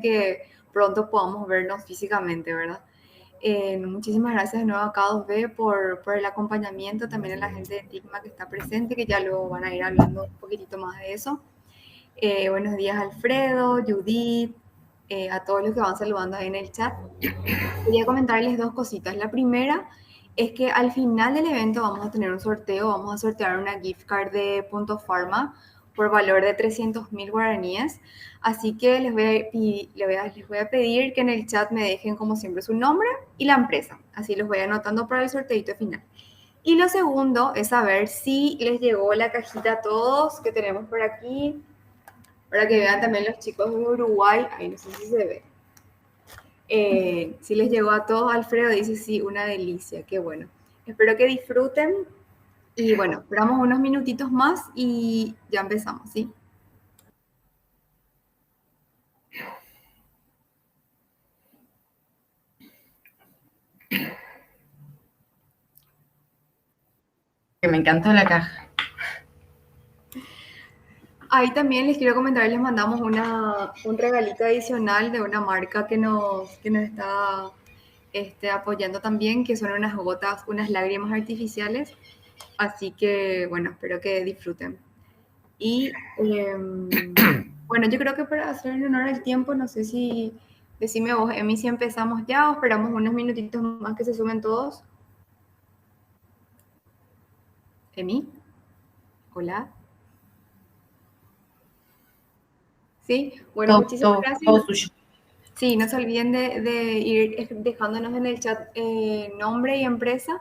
que pronto podamos vernos físicamente, ¿verdad? Muchísimas gracias de nuevo a K2B por el acompañamiento, también a la gente de Tigma que está presente, que ya luego van a ir hablando un poquitito más de eso. Buenos días Alfredo, Judith, a todos los que van saludando ahí en el chat. Quería comentarles dos cositas. La primera es que al final del evento vamos a tener un sorteo, vamos a sortear una gift card de Punto Pharma por valor de 300.000 guaraníes. Así que les voy a pedir que en el chat me dejen como siempre su nombre y la empresa. Así los voy anotando para el sorteito final. Y lo segundo es saber si les llegó la cajita a todos que tenemos por aquí, para que vean también los chicos de Uruguay. Ahí no sé si se ve. Si les llegó a todos, Alfredo dice sí, una delicia, qué bueno. Espero que disfruten y bueno, esperamos unos minutitos más y ya empezamos, ¿sí? Me encanta la caja. Ahí también les quiero comentar, les mandamos un regalito adicional de una marca que nos está apoyando también, que son unas gotas, unas lágrimas artificiales. Así que, bueno, espero que disfruten. Y, bueno, yo creo que para hacer en honor al tiempo, no sé si, decime vos, Emi, si empezamos ya o esperamos unos minutitos más que se sumen todos. Emi, hola. Sí, bueno, muchísimas gracias. Todo suyo. Sí, no se olviden de ir dejándonos en el chat nombre y empresa.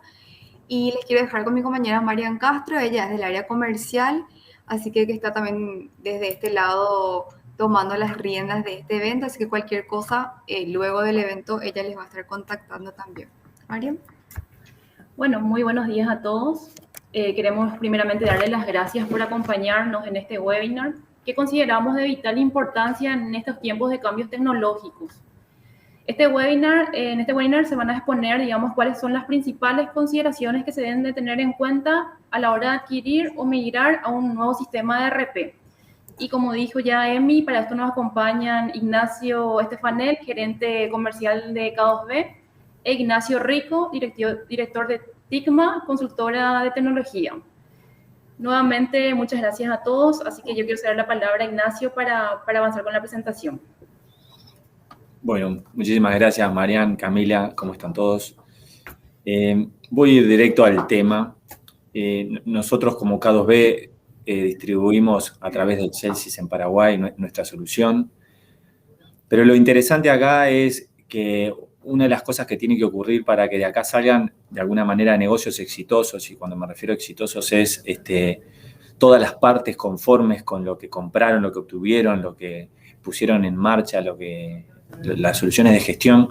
Y les quiero dejar con mi compañera Marian Castro, ella es del área comercial, así que está también desde este lado tomando las riendas de este evento, así que cualquier cosa, luego del evento, ella les va a estar contactando también. Marian. Bueno, muy buenos días a todos. Queremos primeramente darle las gracias por acompañarnos en este webinar que consideramos de vital importancia en estos tiempos de cambios tecnológicos. En este webinar se van a exponer, digamos, cuáles son las principales consideraciones que se deben de tener en cuenta a la hora de adquirir o migrar a un nuevo sistema de ERP. Y como dijo ya Emi, para esto nos acompañan Ignacio Estefanel, gerente comercial de K2B, e Ignacio Rico, director de Tigma, consultora de tecnología. Nuevamente, muchas gracias a todos, así que yo quiero ceder la palabra a Ignacio para avanzar con la presentación. Bueno, muchísimas gracias, Marian, Camila, ¿cómo están todos? Voy a ir directo al tema. Nosotros como K2B distribuimos a través del Celsius en Paraguay nuestra solución, pero lo interesante acá es que una de las cosas que tiene que ocurrir para que de acá salgan de alguna manera negocios exitosos, y cuando me refiero a exitosos es todas las partes conformes con lo que compraron, lo que obtuvieron, lo que pusieron en marcha, las soluciones de gestión.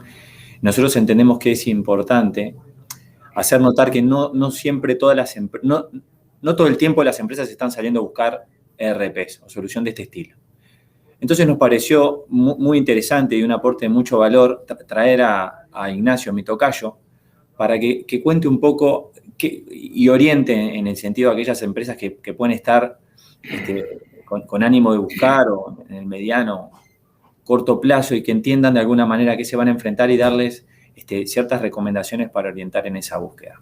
Nosotros entendemos que es importante hacer notar que no siempre no todo el tiempo las empresas están saliendo a buscar ERPs o solución de este estilo. Entonces nos pareció muy interesante y un aporte de mucho valor traer a Ignacio, mi tocayo, para que cuente un poco y oriente en el sentido de aquellas empresas que pueden estar con ánimo de buscar o en el mediano, corto plazo, y que entiendan de alguna manera a qué se van a enfrentar y darles ciertas recomendaciones para orientar en esa búsqueda.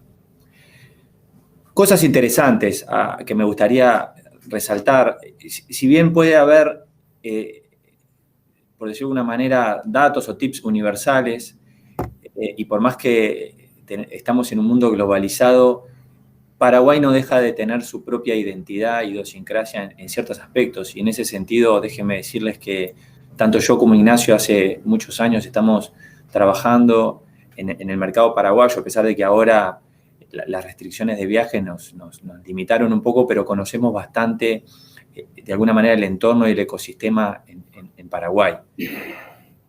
Cosas interesantes que me gustaría resaltar. Si bien puede haber, por decirlo de una manera, datos o tips universales, y por más que estamos en un mundo globalizado, Paraguay no deja de tener su propia identidad y idiosincrasia en ciertos aspectos. Y en ese sentido, déjenme decirles que tanto yo como Ignacio hace muchos años estamos trabajando en el mercado paraguayo, a pesar de que ahora las restricciones de viaje nos limitaron un poco, pero conocemos bastante, de alguna manera, el entorno y el ecosistema en Paraguay.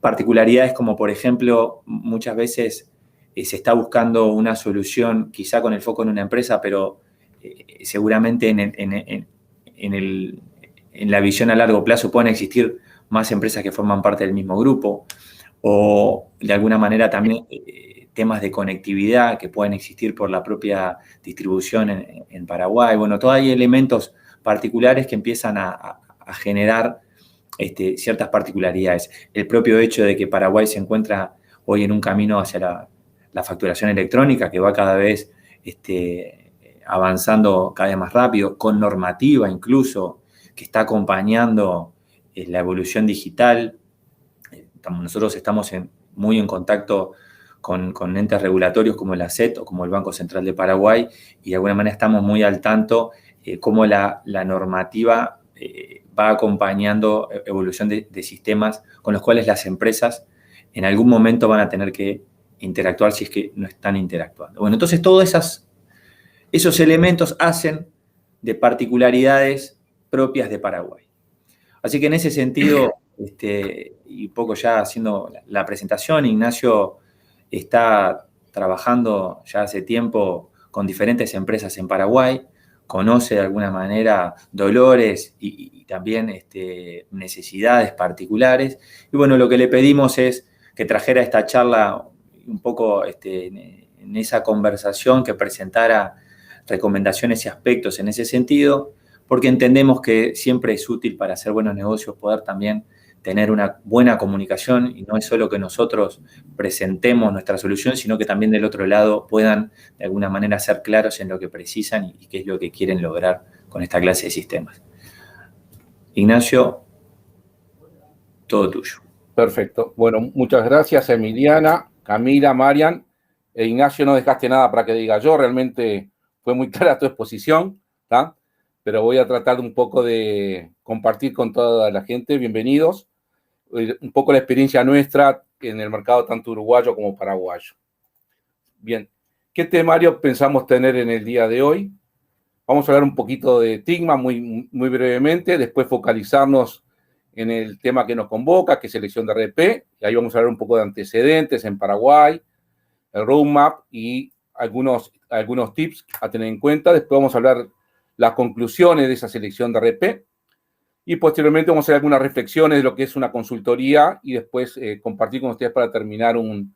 Particularidades como, por ejemplo, muchas veces se está buscando una solución, quizá con el foco en una empresa, pero seguramente en la visión a largo plazo pueden existir más empresas que forman parte del mismo grupo, o de alguna manera también temas de conectividad que pueden existir por la propia distribución en Paraguay. Bueno, todavía hay elementos particulares que empiezan a generar ciertas particularidades. El propio hecho de que Paraguay se encuentra hoy en un camino hacia la facturación electrónica, que va cada vez avanzando cada vez más rápido, con normativa incluso, que está acompañando la evolución digital. Nosotros estamos muy en contacto con entes regulatorios como el ACET o como el Banco Central de Paraguay, y de alguna manera estamos muy al tanto cómo la normativa va acompañando evolución de sistemas con los cuales las empresas en algún momento van a tener que interactuar si es que no están interactuando. Bueno, entonces todos esos elementos hacen de particularidades propias de Paraguay. Así que en ese sentido, y poco ya haciendo la presentación, Ignacio está trabajando ya hace tiempo con diferentes empresas en Paraguay, conoce de alguna manera dolores y también necesidades particulares. Y bueno, lo que le pedimos es que trajera esta charla un poco en esa conversación, que presentara recomendaciones y aspectos en ese sentido, porque entendemos que siempre es útil para hacer buenos negocios poder también tener una buena comunicación, y no es solo que nosotros presentemos nuestra solución, sino que también del otro lado puedan de alguna manera ser claros en lo que precisan y qué es lo que quieren lograr con esta clase de sistemas. Ignacio, todo tuyo. Perfecto. Bueno, muchas gracias, Emiliana, Camila, Marian. Ignacio, no dejaste nada para que diga yo, realmente fue muy clara tu exposición, ¿tá? Pero voy a tratar un poco de compartir con toda la gente. Bienvenidos. Un poco la experiencia nuestra en el mercado tanto uruguayo como paraguayo. Bien, ¿qué temario pensamos tener en el día de hoy? Vamos a hablar un poquito de Tigma muy brevemente, después focalizarnos en el tema que nos convoca, que es selección de RP, y ahí vamos a hablar un poco de antecedentes en Paraguay, el roadmap y algunos tips a tener en cuenta. Después vamos a hablar las conclusiones de esa selección de RP, y posteriormente vamos a hacer algunas reflexiones de lo que es una consultoría, y después compartir con ustedes para terminar un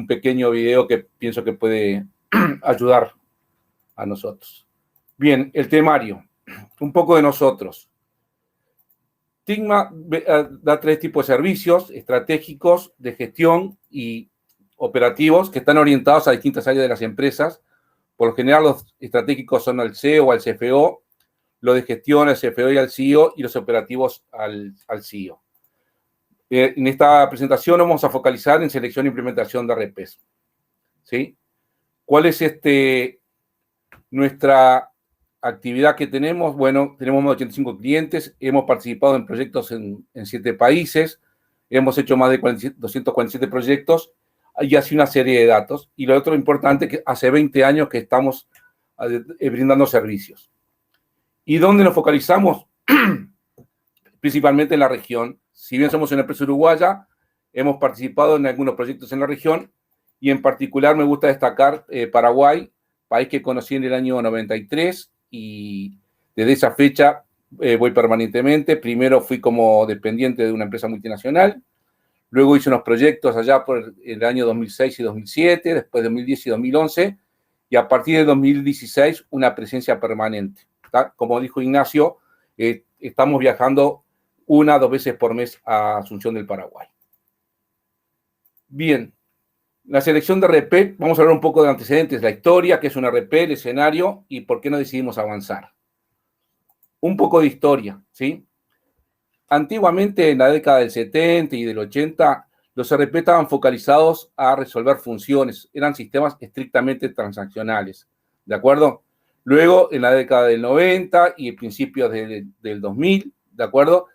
pequeño video que pienso que puede ayudar a nosotros. Bien, el temario, un poco de nosotros. Tigma da 3 tipos de servicios estratégicos, de gestión y operativos que están orientados a distintas áreas de las empresas. Por lo general, los estratégicos son al CEO o al CFO, los de gestión al CFO y al CEO, y los operativos al CEO. En esta presentación vamos a focalizar en selección e implementación de RPs. ¿Sí? ¿Cuál es nuestra actividad que tenemos? Bueno, tenemos más de 85 clientes, hemos participado en proyectos en 7 países, hemos hecho más de 247 proyectos, y así una serie de datos. Y lo otro importante es que hace 20 años que estamos brindando servicios. ¿Y dónde nos focalizamos? Principalmente en la región. Si bien somos una empresa uruguaya, hemos participado en algunos proyectos en la región, y en particular me gusta destacar Paraguay, país que conocí en el año 93, y desde esa fecha voy permanentemente. Primero fui como dependiente de una empresa multinacional, luego hice unos proyectos allá por el año 2006 y 2007, después 2010 y 2011, y a partir de 2016 una presencia permanente. ¿Tá? Como dijo Ignacio, estamos viajando 1 o 2 veces por mes a Asunción del Paraguay. Bien, la selección de RP, vamos a hablar un poco de antecedentes, la historia, qué es un RP, el escenario y por qué no decidimos avanzar. Un poco de historia, ¿sí? Antiguamente, en la década del 70 y del 80, los RP estaban focalizados a resolver funciones, eran sistemas estrictamente transaccionales, ¿de acuerdo? Luego, en la década del 90 y principios del 2000, ¿de acuerdo?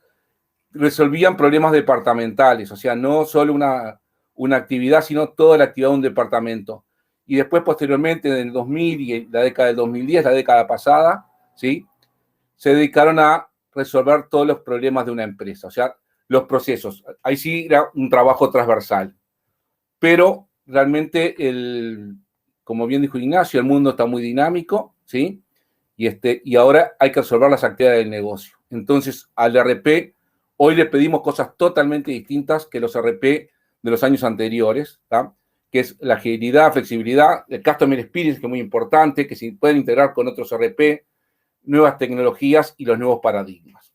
Resolvían problemas departamentales, o sea, no solo una actividad, sino toda la actividad de un departamento. Y después, posteriormente, en el 2000 y la década del 2010, la década pasada, ¿sí? Se dedicaron a resolver todos los problemas de una empresa, o sea, los procesos. Ahí sí era un trabajo transversal. Pero realmente, como bien dijo Ignacio, el mundo está muy dinámico, ¿sí? Y ahora hay que resolver las actividades del negocio. Entonces, al RP, hoy le pedimos cosas totalmente distintas que los RP de los años anteriores, ¿tá? Que es la agilidad, flexibilidad, el Customer Experience, que es muy importante, que se pueden integrar con otros RP, nuevas tecnologías y los nuevos paradigmas.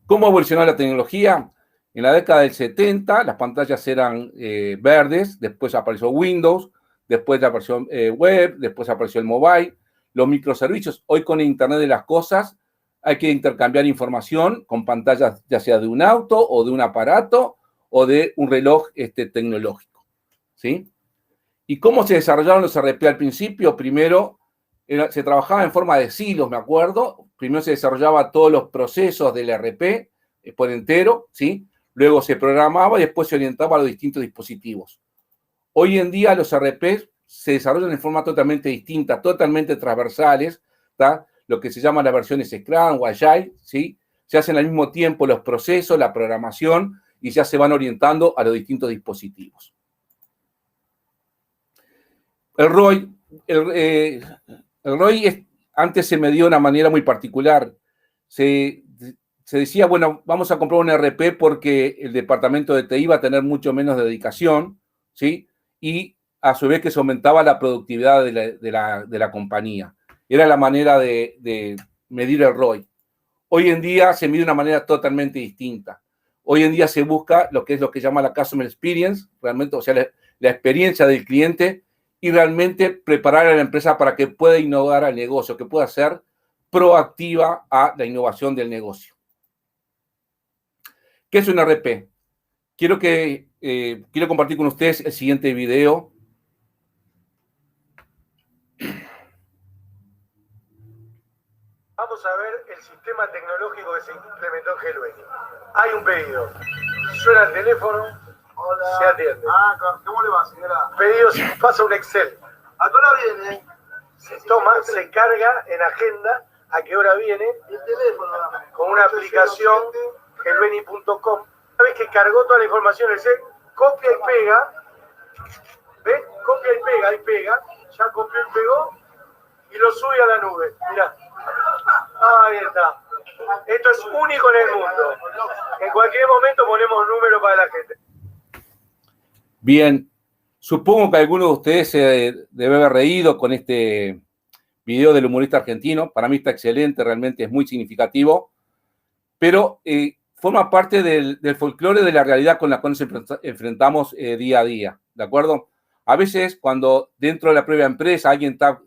¿Cómo evolucionó la tecnología? En la década del 70 las pantallas eran verdes, después apareció Windows, después apareció web, después apareció el mobile, los microservicios. Hoy con Internet de las cosas hay que intercambiar información con pantallas ya sea de un auto o de un aparato o de un reloj tecnológico, ¿sí? ¿Y cómo se desarrollaron los RP al principio? Primero se trabajaba en forma de silos, me acuerdo. Primero se desarrollaba todos los procesos del RP por entero, ¿sí? Luego se programaba y después se orientaba a los distintos dispositivos. Hoy en día los RP se desarrollan en forma totalmente distinta, totalmente transversales, ¿tá? Lo que se llama las versiones Scrum o Agile, ¿sí? Se hacen al mismo tiempo los procesos, la programación y ya se van orientando a los distintos dispositivos. El ROI antes se medía de una manera muy particular. Se decía, bueno, vamos a comprar un RP porque el departamento de TI va a tener mucho menos dedicación, ¿sí? Y a su vez que se aumentaba la productividad de la compañía. Era la manera de medir el ROI. Hoy en día se mide de una manera totalmente distinta. Hoy en día se busca lo que llama la Customer Experience, realmente, o sea, la experiencia del cliente, y realmente preparar a la empresa para que pueda innovar al negocio, que pueda ser proactiva a la innovación del negocio. ¿Qué es un RP? Quiero compartir con ustedes el siguiente video. Vamos a ver el sistema tecnológico que se implementó en Helveni. Hay un pedido. Suena el teléfono. Hola. Se atiende. ¿Cómo le va, señora? Pedido se pasa un Excel. ¿A qué hora viene? Se toma, se carga en agenda a qué hora viene. El teléfono. Con una aplicación, helveni.com. Una vez que cargó toda la información, el Excel, copia y pega. ¿Ves? Copia y pega, ahí pega. Ya copió y pegó. Y lo sube a la nube. Mirá. Ahí está. Esto es único en el mundo. En cualquier momento ponemos número para la gente. Bien, supongo que alguno de ustedes se debe haber reído con este video del humorista argentino. Para mí está excelente, realmente es muy significativo, pero forma parte del folclore de la realidad con la cual nos enfrentamos día a día, ¿de acuerdo? A veces cuando dentro de la propia empresa alguien está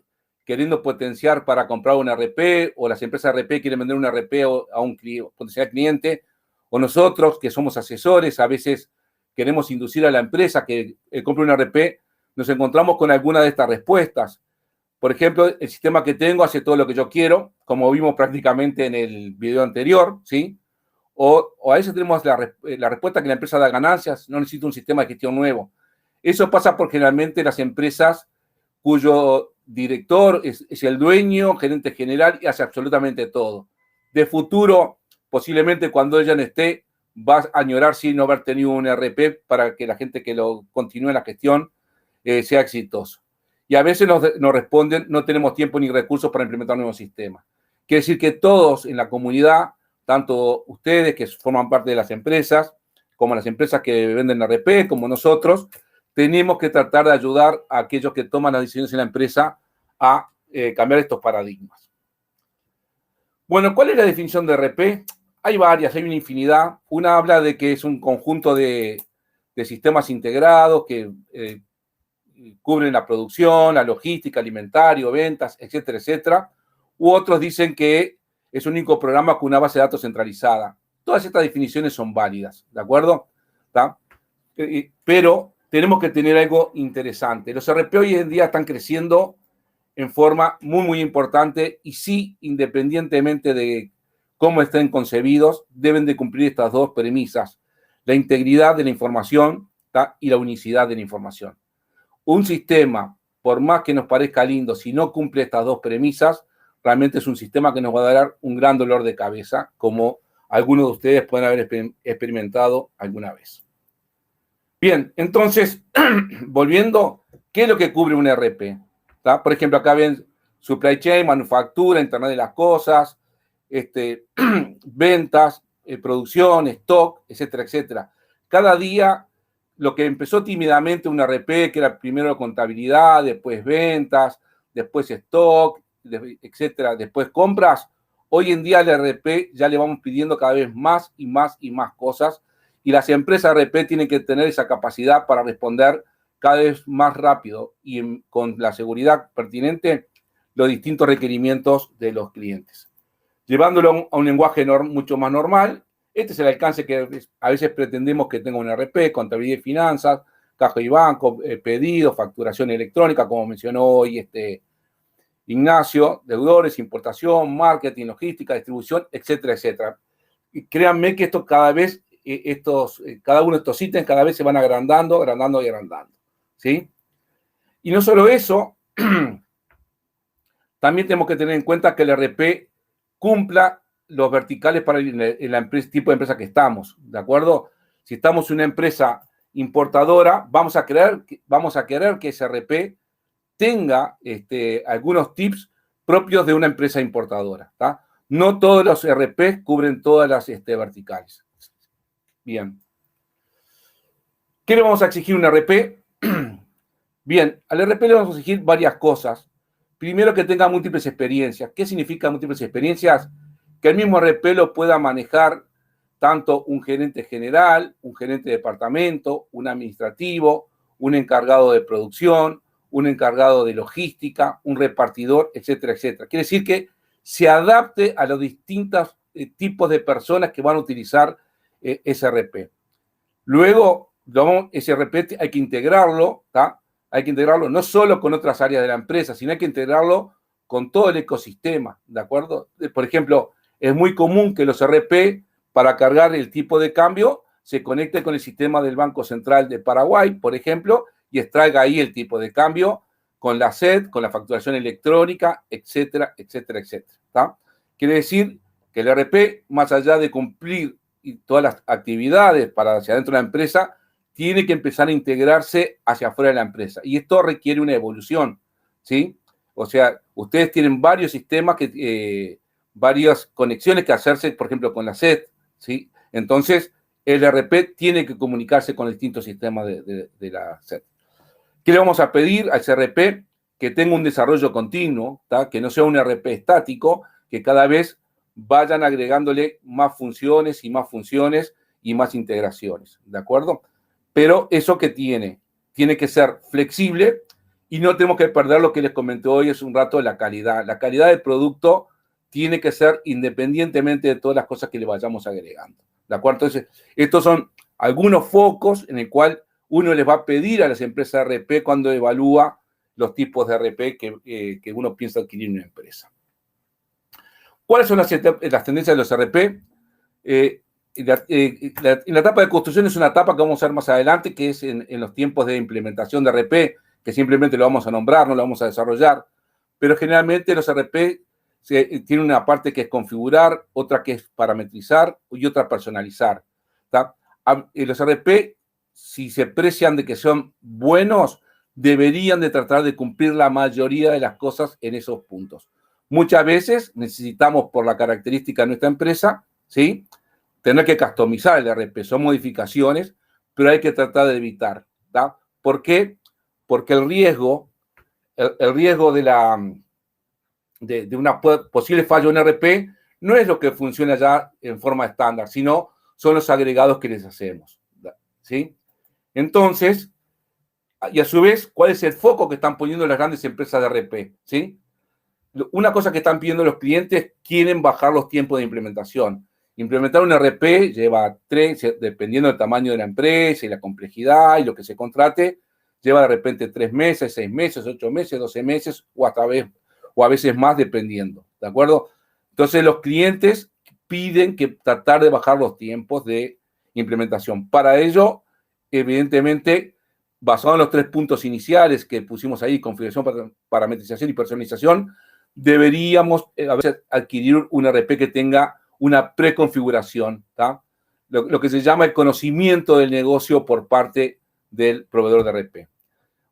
queriendo potenciar para comprar un RP, o las empresas RP quieren vender un RP a un potencial cliente, o nosotros que somos asesores, a veces queremos inducir a la empresa que compre un RP, nos encontramos con alguna de estas respuestas. Por ejemplo, el sistema que tengo hace todo lo que yo quiero, como vimos prácticamente en el video anterior, ¿sí? O a veces tenemos la respuesta que la empresa da ganancias, no necesito un sistema de gestión nuevo. Eso pasa por generalmente las empresas cuyo director es el dueño, gerente general, y hace absolutamente todo. De futuro, posiblemente cuando ella no esté, va a añorar sin no haber tenido un RP para que la gente que lo continúe en la gestión sea exitoso. Y a veces nos responden, no tenemos tiempo ni recursos para implementar un nuevo sistema. Quiere decir que todos en la comunidad, tanto ustedes que forman parte de las empresas, como las empresas que venden RP, como nosotros, tenemos que tratar de ayudar a aquellos que toman las decisiones en la empresa a cambiar estos paradigmas. Bueno, ¿cuál es la definición de RP? Hay varias, hay una infinidad. Una habla de que es un conjunto de sistemas integrados que cubren la producción, la logística, alimentario, ventas, etcétera, etcétera. U otros dicen que es un único programa con una base de datos centralizada. Todas estas definiciones son válidas, ¿de acuerdo? ¿Tá? Pero tenemos que tener algo interesante. Los RP hoy en día están creciendo en forma muy, muy importante y sí, independientemente de cómo estén concebidos, deben de cumplir estas dos premisas: la integridad de la información, ¿tá? Y la unicidad de la información. Un sistema, por más que nos parezca lindo, si no cumple estas dos premisas, realmente es un sistema que nos va a dar un gran dolor de cabeza, como algunos de ustedes pueden haber experimentado alguna vez. Bien, entonces, volviendo, ¿qué es lo que cubre un RP? ¿Tá? Por ejemplo, acá ven supply chain, manufactura, Internet de las cosas, ventas, producción, stock, etcétera, etcétera. Cada día, lo que empezó tímidamente un RP, que era primero contabilidad, después ventas, después stock, etcétera, después compras, Hoy en día al ERP ya le vamos pidiendo cada vez más y más y más cosas, y las empresas ERP tienen que tener esa capacidad para responder cada vez más rápido y con la seguridad pertinente los distintos requerimientos de los clientes. Llevándolo a un lenguaje mucho más normal, este es el alcance que a veces pretendemos que tenga un ERP, contabilidad y finanzas, caja y banco, pedidos, facturación electrónica, como mencionó hoy Ignacio, deudores, importación, marketing, logística, distribución, etcétera, etcétera. Y créanme que esto cada vez, cada uno de estos ítems cada vez se van agrandando, agrandando y agrandando, ¿sí? Y no solo eso, también tenemos que tener en cuenta que el ERP cumpla los verticales para el tipo de empresa que estamos, ¿de acuerdo? Si estamos en una empresa importadora, vamos a querer que ese ERP tenga algunos tips propios de una empresa importadora, ¿tá? No todos los ERP cubren todas las verticales. Bien. ¿Qué le vamos a exigir a un ERP? Bien, al ERP le vamos a exigir varias cosas. Primero, que tenga múltiples experiencias. ¿Qué significa múltiples experiencias? Que el mismo ERP lo pueda manejar tanto un gerente general, un gerente de departamento, un administrativo, un encargado de producción, un encargado de logística, un repartidor, etcétera, etcétera. Quiere decir que se adapte a los distintos tipos de personas que van a utilizar ese ERP. Luego, ese ERP hay que integrarlo, ¿tá? Hay que integrarlo no solo con otras áreas de la empresa, sino hay que integrarlo con todo el ecosistema, ¿de acuerdo? Por ejemplo, es muy común que los ERP, para cargar el tipo de cambio, se conecte con el sistema del Banco Central de Paraguay, por ejemplo, y extraiga ahí el tipo de cambio con la SED, con la facturación electrónica, etcétera, etcétera, etcétera, ¿tá? Quiere decir que el ERP, más allá de cumplir todas las actividades para hacia adentro de la empresa, tiene que empezar a integrarse hacia afuera de la empresa. Y esto requiere una evolución, ¿sí? O sea, ustedes tienen varios sistemas, varias conexiones que hacerse, por ejemplo, con la SED, ¿sí? Entonces, el ERP tiene que comunicarse con el distinto sistema de la SED. ¿Qué le vamos a pedir al ERP? Que tenga un desarrollo continuo, ¿tá? Que no sea un ERP estático, que cada vez vayan agregándole más funciones y más integraciones, ¿de acuerdo? Pero eso que tiene que ser flexible y no tenemos que perder lo que les comenté hoy hace un rato de la calidad. La calidad del producto tiene que ser independientemente de todas las cosas que le vayamos agregando, ¿de acuerdo? Entonces, estos son algunos focos en el cual uno les va a pedir a las empresas de ERP cuando evalúa los tipos de ERP que uno piensa adquirir en una empresa. ¿Cuáles son las tendencias de los ERP? En la etapa de construcción es una etapa que vamos a ver más adelante, que es en los tiempos de implementación de ERP, que simplemente lo vamos a nombrar, no lo vamos a desarrollar, pero generalmente los ERP tienen una parte que es configurar, otra que es parametrizar y otra personalizar, ¿tá? Los ERP, si se precian de que son buenos, deberían de tratar de cumplir la mayoría de las cosas en esos puntos. Muchas veces necesitamos, por la característica de nuestra empresa, ¿sí?, tener que customizar el ERP. Son modificaciones, pero hay que tratar de evitar, ¿tá? ¿Por qué? Porque el riesgo de una posible fallo en ERP no es lo que funciona ya en forma estándar, sino son los agregados que les hacemos, ¿sí? Entonces, y a su vez, ¿cuál es el foco que están poniendo las grandes empresas de ERP? ¿Sí? Una cosa que están pidiendo los clientes, quieren bajar los tiempos de implementación. Implementar un ERP lleva 3, dependiendo del tamaño de la empresa y la complejidad y lo que se contrate, lleva de repente 3 meses, 6 meses, 8 meses, 12 meses o a veces más, dependiendo, ¿de acuerdo? Entonces, los clientes piden que tratar de bajar los tiempos de implementación. Para ello, evidentemente, basado en los 3 puntos iniciales que pusimos ahí, configuración, parametrización y personalización, deberíamos a veces adquirir un ERP que tenga una preconfiguración, ¿tá? Lo que se llama el conocimiento del negocio por parte del proveedor de ERP.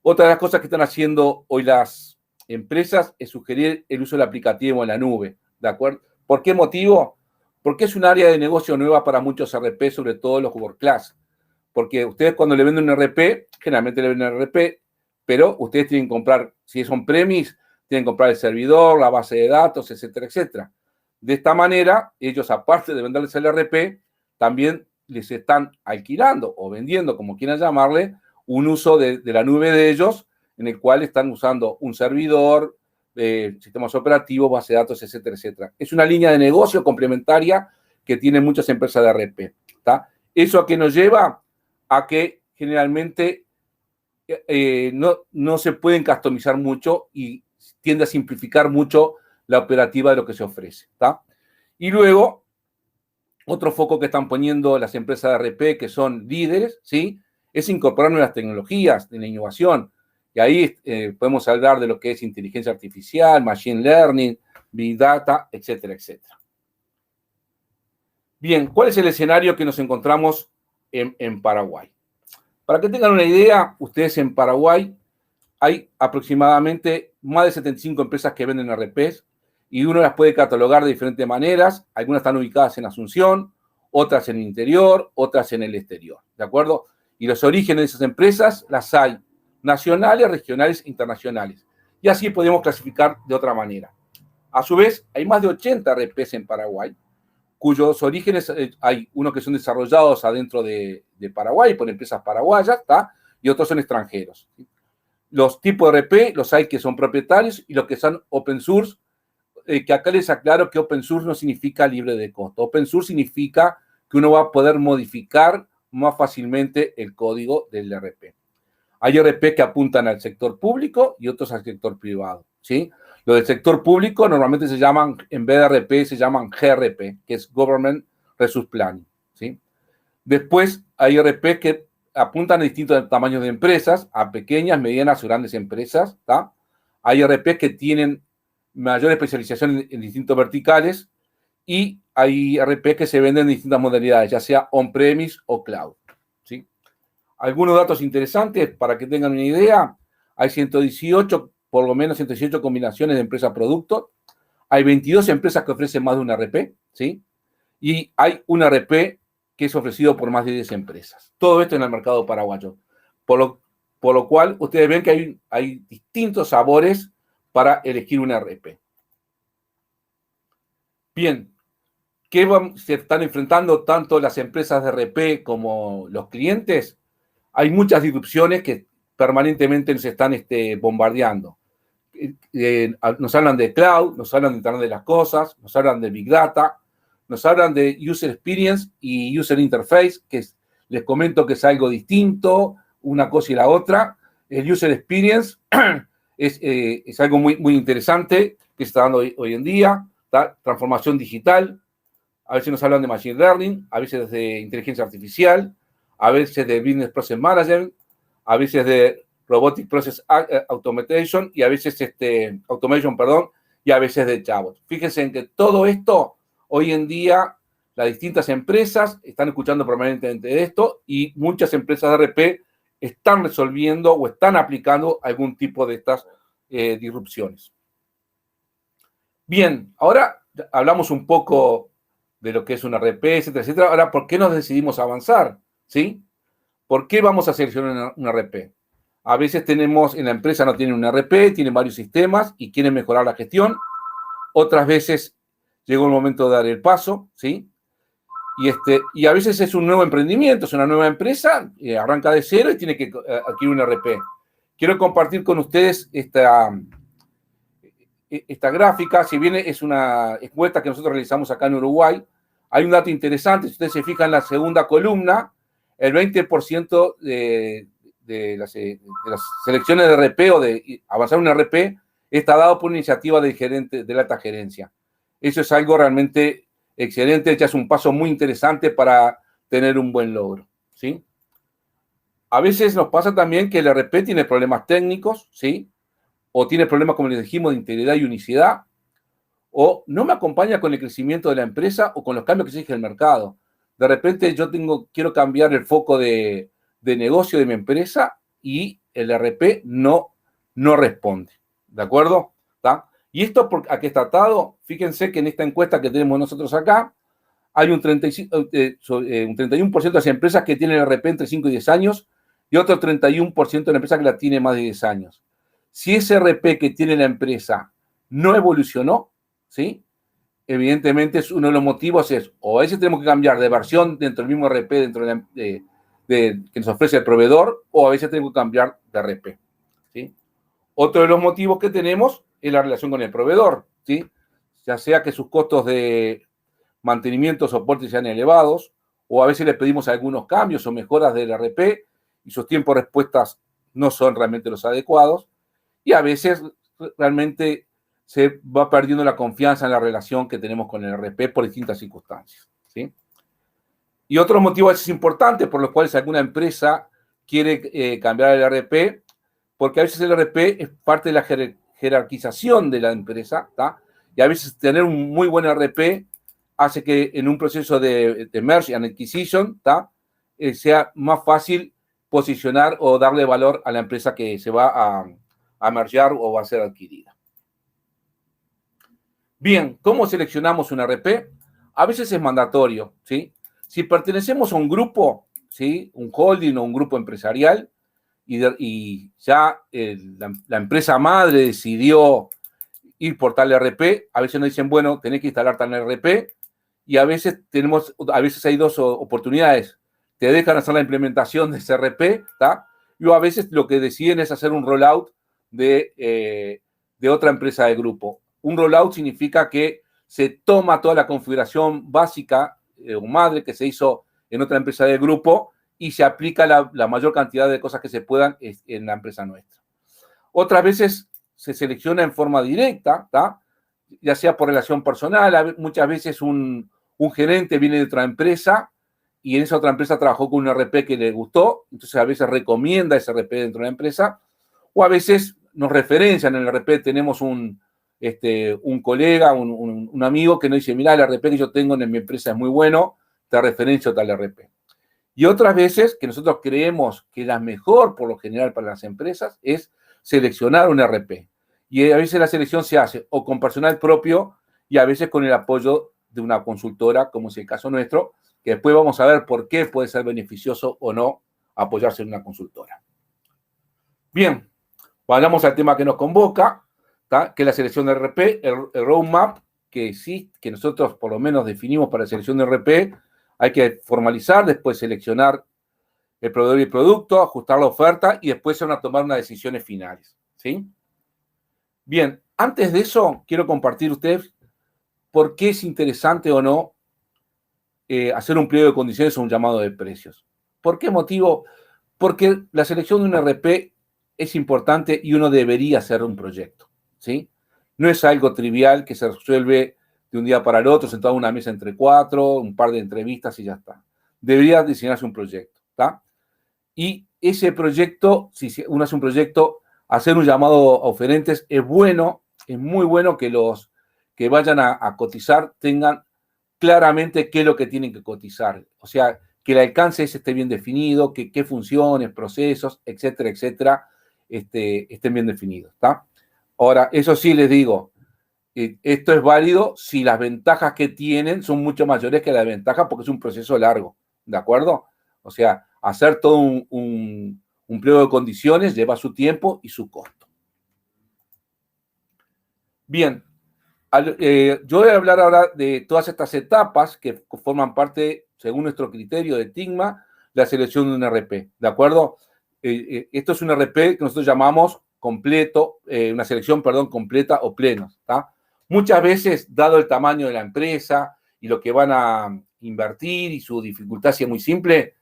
Otra de las cosas que están haciendo hoy las empresas es sugerir el uso del aplicativo en la nube, ¿de acuerdo? ¿Por qué motivo? Porque es un área de negocio nueva para muchos ERP, sobre todo los world class. Porque ustedes cuando le venden un ERP, generalmente le venden un ERP, pero ustedes tienen que comprar, si son premise, tienen que comprar el servidor, la base de datos, etcétera, etcétera. De esta manera, ellos, aparte de venderles el ERP, también les están alquilando o vendiendo, como quieran llamarle, un uso de la nube de ellos, en el cual están usando un servidor, sistemas operativos, base de datos, etcétera, etcétera. Es una línea de negocio complementaria que tienen muchas empresas de ERP. ¿Tá? ¿Eso a qué nos lleva? A que generalmente no se pueden customizar mucho y tiende a simplificar mucho la operativa de lo que se ofrece. ¿Tá? Y luego, otro foco que están poniendo las empresas de ERP, que son líderes, ¿sí? Es incorporar nuevas tecnologías de la innovación. Y ahí podemos hablar de lo que es inteligencia artificial, machine learning, big data, etcétera, etcétera. Bien, ¿cuál es el escenario que nos encontramos en Paraguay? Para que tengan una idea, ustedes en Paraguay hay aproximadamente más de 75 empresas que venden ERPs y uno las puede catalogar de diferentes maneras. Algunas están ubicadas en Asunción, otras en el interior, otras en el exterior, ¿de acuerdo? Y los orígenes de esas empresas las hay nacionales, regionales e internacionales. Y así podemos clasificar de otra manera. A su vez, hay más de 80 ERPs en Paraguay, cuyos orígenes hay unos que son desarrollados adentro de Paraguay por empresas paraguayas, ¿tá? Y otros son extranjeros. Los tipos de ERP los hay que son propietarios y los que son open source, que acá les aclaro que open source no significa libre de costo. Open source significa que uno va a poder modificar más fácilmente el código del ERP. Hay ERP que apuntan al sector público y otros al sector privado, ¿sí? Los del sector público normalmente se llaman, en vez de ERP, se llaman GRP, que es Government Resource Planning, ¿sí? Después hay ERP que apuntan a distintos tamaños de empresas, a pequeñas, medianas o grandes empresas, ¿tá? Hay ERP que tienen mayor especialización en distintos verticales y hay ERP que se venden en distintas modalidades, ya sea on-premise o cloud, ¿sí? Algunos datos interesantes para que tengan una idea. Hay 118, por lo menos 118 combinaciones de empresa-producto. Hay 22 empresas que ofrecen más de un ERP, ¿sí? Y hay un ERP que es ofrecido por más de 10 empresas. Todo esto en el mercado paraguayo. Por lo cual, ustedes ven que hay distintos sabores para elegir un ERP. Bien, ¿qué se están enfrentando tanto las empresas de ERP como los clientes? Hay muchas disrupciones que permanentemente nos están bombardeando. Nos hablan de cloud, nos hablan de Internet de las cosas, nos hablan de big data, nos hablan de user experience y user interface, que les comento que es algo distinto, una cosa y la otra. El user experience es algo muy, muy interesante que se está dando hoy en día, ¿tá? Transformación digital. A veces nos hablan de machine learning, a veces de inteligencia artificial, a veces de business process management, a veces de robotic process automation y a veces automation, perdón, y a veces de chatbot. Fíjense en que todo esto hoy en día las distintas empresas están escuchando permanentemente de esto y muchas empresas de ERP están resolviendo o están aplicando algún tipo de estas disrupciones. Bien, ahora hablamos un poco de lo que es un ERP, etcétera, etcétera. Ahora, ¿por qué nos decidimos avanzar? ¿Sí? ¿Por qué vamos a seleccionar un ERP? A veces en la empresa no tienen un ERP, tienen varios sistemas y quieren mejorar la gestión. Otras veces llegó el momento de dar el paso, ¿sí? Y a veces es un nuevo emprendimiento, es una nueva empresa, arranca de cero y tiene que adquirir un ERP. Quiero compartir con ustedes esta gráfica. Si bien es una encuesta que nosotros realizamos acá en Uruguay, hay un dato interesante. Si ustedes se fijan en la segunda columna, el 20% de las selecciones de ERP o de avanzar un ERP está dado por una iniciativa del gerente de la alta gerencia. Eso es algo realmente excelente, ya es un paso muy interesante para tener un buen logro, ¿sí? A veces nos pasa también que el ERP tiene problemas técnicos, ¿sí? O tiene problemas, como les dijimos, de integridad y unicidad, o no me acompaña con el crecimiento de la empresa o con los cambios que se exige el mercado. De repente yo quiero cambiar el foco de negocio de mi empresa y el ERP no responde, ¿de acuerdo? ¿Tá? ¿Y esto a qué está atado? Fíjense que en esta encuesta que tenemos nosotros acá, hay un 31% de las empresas que tienen ERP entre 5 y 10 años y otro 31% de la empresa que la tiene más de 10 años. Si ese ERP que tiene la empresa no evolucionó, ¿sí? evidentemente, es uno de los motivos es, o a veces tenemos que cambiar de versión dentro del mismo RP, dentro que nos ofrece el proveedor, o a veces tenemos que cambiar de RP, ¿sí? Otro de los motivos que tenemos es la relación con el proveedor, ¿sí? Ya sea que sus costos de mantenimiento o soporte sean elevados, o a veces le pedimos algunos cambios o mejoras del RP y sus tiempos de respuestas no son realmente los adecuados, y a veces realmente se va perdiendo la confianza en la relación que tenemos con el RP por distintas circunstancias, ¿sí? Y otros motivos importantes por los cuales alguna empresa quiere cambiar el RP, porque a veces el RP es parte de la jerarquización de la empresa, ¿tá? Y a veces tener un muy buen RP hace que en un proceso de merge and acquisition, ¿tá? Sea más fácil posicionar o darle valor a la empresa que se va a mergear o va a ser adquirida. Bien, ¿cómo seleccionamos un RP? A veces es mandatorio, ¿sí? Si pertenecemos a un grupo, ¿sí? Un holding o un grupo empresarial, y ya la empresa madre decidió ir por tal RP, a veces nos dicen, bueno, tenés que instalar tal RP, y a veces hay dos oportunidades. Te dejan hacer la implementación de ese RP, ¿tá? Y a veces lo que deciden es hacer un rollout de otra empresa de grupo. Un rollout significa que se toma toda la configuración básica o madre que se hizo en otra empresa de grupo y se aplica la mayor cantidad de cosas que se puedan en la empresa nuestra. Otras veces se selecciona en forma directa, ¿tá? Ya sea por relación personal, muchas veces un gerente viene de otra empresa y en esa otra empresa trabajó con un RP que le gustó, entonces a veces recomienda ese RP dentro de la empresa, o a veces nos referencian en el RP, tenemos un colega, un amigo que nos dice, mira, el RP que yo tengo en mi empresa es muy bueno, te referencio tal RP. Y otras veces que nosotros creemos que la mejor, por lo general, para las empresas es seleccionar un RP. Y a veces la selección se hace o con personal propio y a veces con el apoyo de una consultora, como es el caso nuestro, que después vamos a ver por qué puede ser beneficioso o no apoyarse en una consultora. Bien, vayamos al tema que nos convoca, ¿tá? Que es la selección de RP, el roadmap que nosotros por lo menos definimos para la selección de RP. Hay que formalizar, después seleccionar el proveedor y el producto, ajustar la oferta y después tomar unas decisiones finales, ¿sí? Bien, antes de eso, quiero compartir ustedes por qué es interesante o no hacer un pliego de condiciones o un llamado de precios. ¿Por qué motivo? Porque la selección de un RP es importante y uno debería hacer un proyecto, ¿sí? No es algo trivial que se resuelve de un día para el otro, sentado en una mesa entre cuatro, un par de entrevistas y ya está. Debería diseñarse un proyecto, ¿tá? Y ese proyecto, si uno hace un proyecto, hacer un llamado a oferentes es bueno, es muy bueno que los que vayan a cotizar tengan claramente qué es lo que tienen que cotizar. O sea, que el alcance esté bien definido, que qué funciones, procesos, etcétera, etcétera, estén bien definidos, ¿tá? Ahora, eso sí les digo, esto es válido si las ventajas que tienen son mucho mayores que las ventajas porque es un proceso largo, ¿de acuerdo? O sea, hacer todo un pliego de condiciones lleva su tiempo y su costo. Bien, yo voy a hablar ahora de todas estas etapas que forman parte, según nuestro criterio de TIGMA, la selección de un RP, ¿de acuerdo? Esto es un RP que nosotros llamamos completo, una selección, perdón, completa o plena, ¿tá? Muchas veces, dado el tamaño de la empresa y lo que van a invertir y su dificultad, si es muy simple,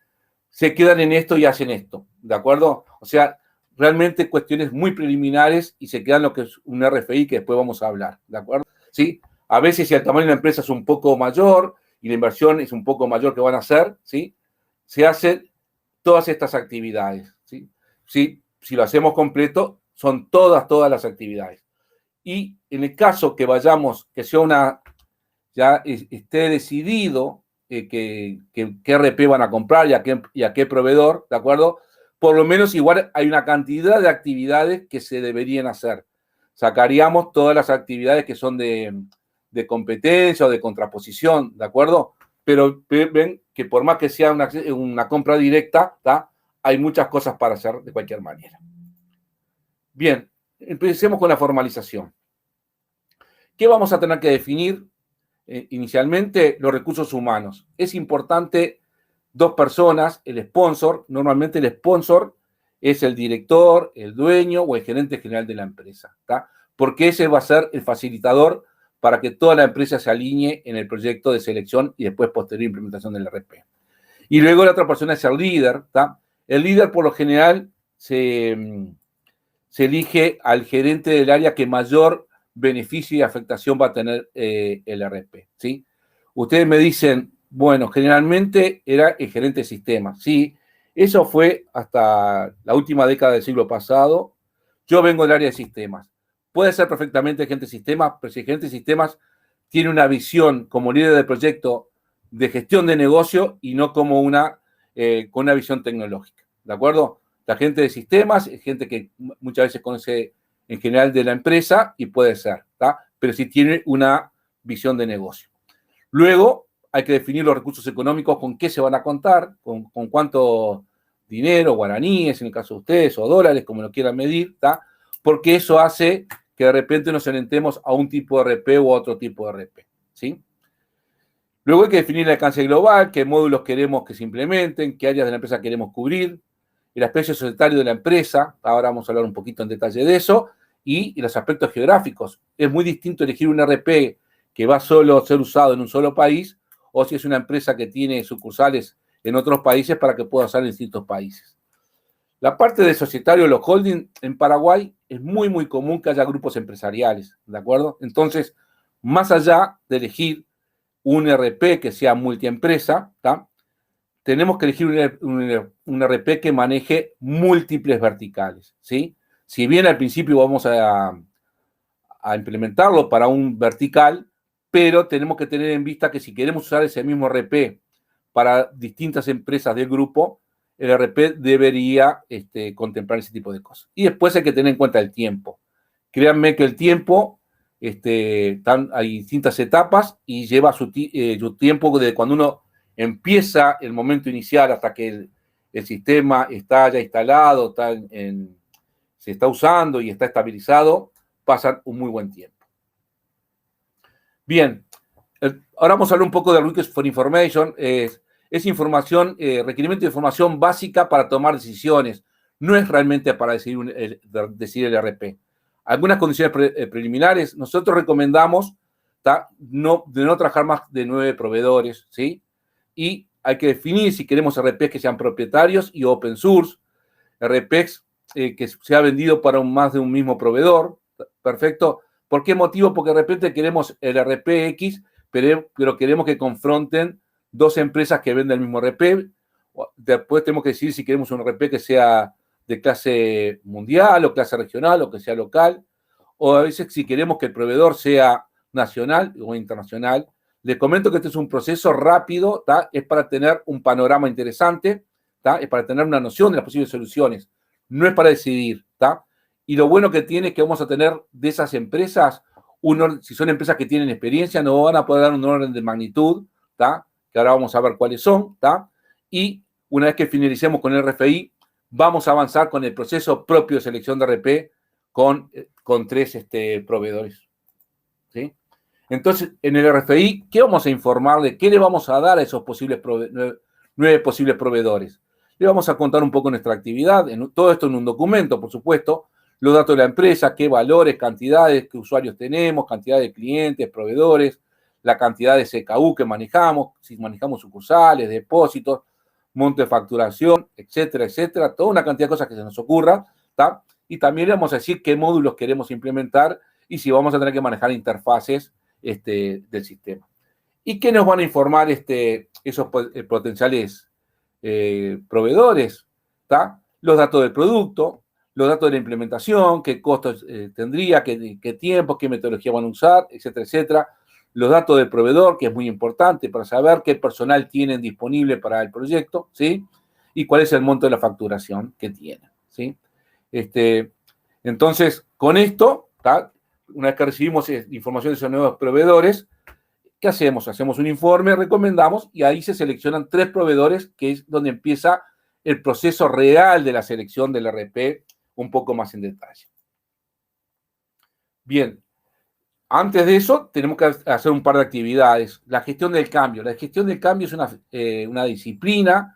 se quedan en esto y hacen esto, ¿de acuerdo? O sea, realmente cuestiones muy preliminares y se quedan lo que es un RFI que después vamos a hablar, ¿de acuerdo? ¿Sí? A veces si el tamaño de la empresa es un poco mayor y la inversión es un poco mayor que van a hacer, ¿sí? Se hacen todas estas actividades, ¿sí? ¿Sí? Si lo hacemos completo, son todas las actividades. Y en el caso que vayamos, que sea ya esté decidido qué RP van a comprar y a qué proveedor, ¿de acuerdo? Por lo menos igual hay una cantidad de actividades que se deberían hacer. Sacaríamos todas las actividades que son de competencia o de contraposición, ¿de acuerdo? Pero ven que por más que sea una compra directa, ¿tá? Hay muchas cosas para hacer de cualquier manera. Bien, empecemos con la formalización. ¿Qué vamos a tener que definir? inicialmente, los recursos humanos. Es importante 2 personas, el sponsor. Normalmente el sponsor es el director, el dueño o el gerente general de la empresa, ¿tá? Porque ese va a ser el facilitador para que toda la empresa se alinee en el proyecto de selección y después posterior implementación del RP. Y luego la otra persona es el líder, ¿tá? El líder, por lo general, se elige al gerente del área que mayor beneficio y afectación va a tener el RP, ¿sí? Ustedes me dicen, bueno, generalmente era el gerente de sistemas, sí. Eso fue hasta la última década del siglo pasado. Yo vengo del área de sistemas. Puede ser perfectamente el gerente de sistemas, pero si el gerente de sistemas tiene una visión como líder de proyecto de gestión de negocio y no como con una visión tecnológica, ¿de acuerdo? La gente de sistemas es gente que muchas veces conoce en general de la empresa y puede ser, ¿tá? Pero si tiene una visión de negocio. Luego hay que definir los recursos económicos, con qué se van a contar, con cuánto dinero, guaraníes en el caso de ustedes, o dólares, como lo quieran medir, ¿tá? Porque eso hace que de repente nos orientemos a un tipo de RP u a otro tipo de RP, ¿sí? Luego hay que definir el alcance global, qué módulos queremos que se implementen, qué áreas de la empresa queremos cubrir, el aspecto societario de la empresa, ahora vamos a hablar un poquito en detalle de eso, y los aspectos geográficos. Es muy distinto elegir un RP que va solo a ser usado en un solo país, o si es una empresa que tiene sucursales en otros países para que pueda usar en distintos países. La parte de societario, los holding en Paraguay, es muy, muy común que haya grupos empresariales, ¿de acuerdo? Entonces, más allá de elegir un RP que sea multiempresa, ¿tá? Tenemos que elegir un RP que maneje múltiples verticales, ¿sí? Si bien al principio vamos a implementarlo para un vertical, pero tenemos que tener en vista que si queremos usar ese mismo RP para distintas empresas del grupo, el RP debería contemplar ese tipo de cosas. Y después hay que tener en cuenta el tiempo. Créanme que el tiempo, hay distintas etapas y lleva su tiempo de cuando uno empieza el momento inicial hasta que el sistema está ya instalado, se está usando y está estabilizado, pasan un muy buen tiempo. Bien, ahora vamos a hablar un poco de Request for Information. Es información, requerimiento de información básica para tomar decisiones. No es realmente para decidir el RP. Algunas condiciones preliminares, nosotros recomendamos de no trabajar más de 9 proveedores, ¿sí? Y hay que definir si queremos RPs que sean propietarios y open source, RPs que sea vendido para más de un mismo proveedor, perfecto. ¿Por qué motivo? Porque de repente queremos el RPX, pero queremos que confronten 2 empresas que venden el mismo RP. Después tenemos que decidir si queremos un RP que sea de clase mundial o clase regional o que sea local. O a veces si queremos que el proveedor sea nacional o internacional. Les comento que este es un proceso rápido, ¿tá? Es para tener un panorama interesante, ¿tá? Es para tener una noción de las posibles soluciones. No es para decidir, ¿tá? Y lo bueno que tiene es que vamos a tener de esas empresas, si son empresas que tienen experiencia, nos van a poder dar un orden de magnitud, ¿tá? Que ahora vamos a ver cuáles son, ¿tá? Y una vez que finalicemos con el RFI, vamos a avanzar con el proceso propio de selección de RP con 3 proveedores, ¿sí? Entonces, en el RFI, ¿qué vamos a informarle? ¿Qué le vamos a dar a esos 9 posibles proveedores? Le vamos a contar un poco nuestra actividad, todo esto en un documento, por supuesto, los datos de la empresa, qué valores, cantidades, qué usuarios tenemos, cantidad de clientes, proveedores, la cantidad de CKU que manejamos, si manejamos sucursales, depósitos, monto de facturación, etcétera, etcétera, toda una cantidad de cosas que se nos ocurra, ¿tá? Y también le vamos a decir qué módulos queremos implementar y si vamos a tener que manejar interfaces del sistema. ¿Y qué nos van a informar esos potenciales proveedores? ¿Tá? Los datos del producto, los datos de la implementación, qué costos tendría, qué tiempo, qué metodología van a usar, etcétera, etcétera. Los datos del proveedor, que es muy importante para saber qué personal tienen disponible para el proyecto, ¿sí? Y cuál es el monto de la facturación que tienen, ¿sí? Entonces, con esto, ¿tá? Una vez que recibimos información de esos nuevos proveedores, ¿qué hacemos? Hacemos un informe, recomendamos, y ahí se seleccionan 3 proveedores, que es donde empieza el proceso real de la selección del RP un poco más en detalle. Bien, Antes de eso, tenemos que hacer un par de actividades. La gestión del cambio. La gestión del cambio es una disciplina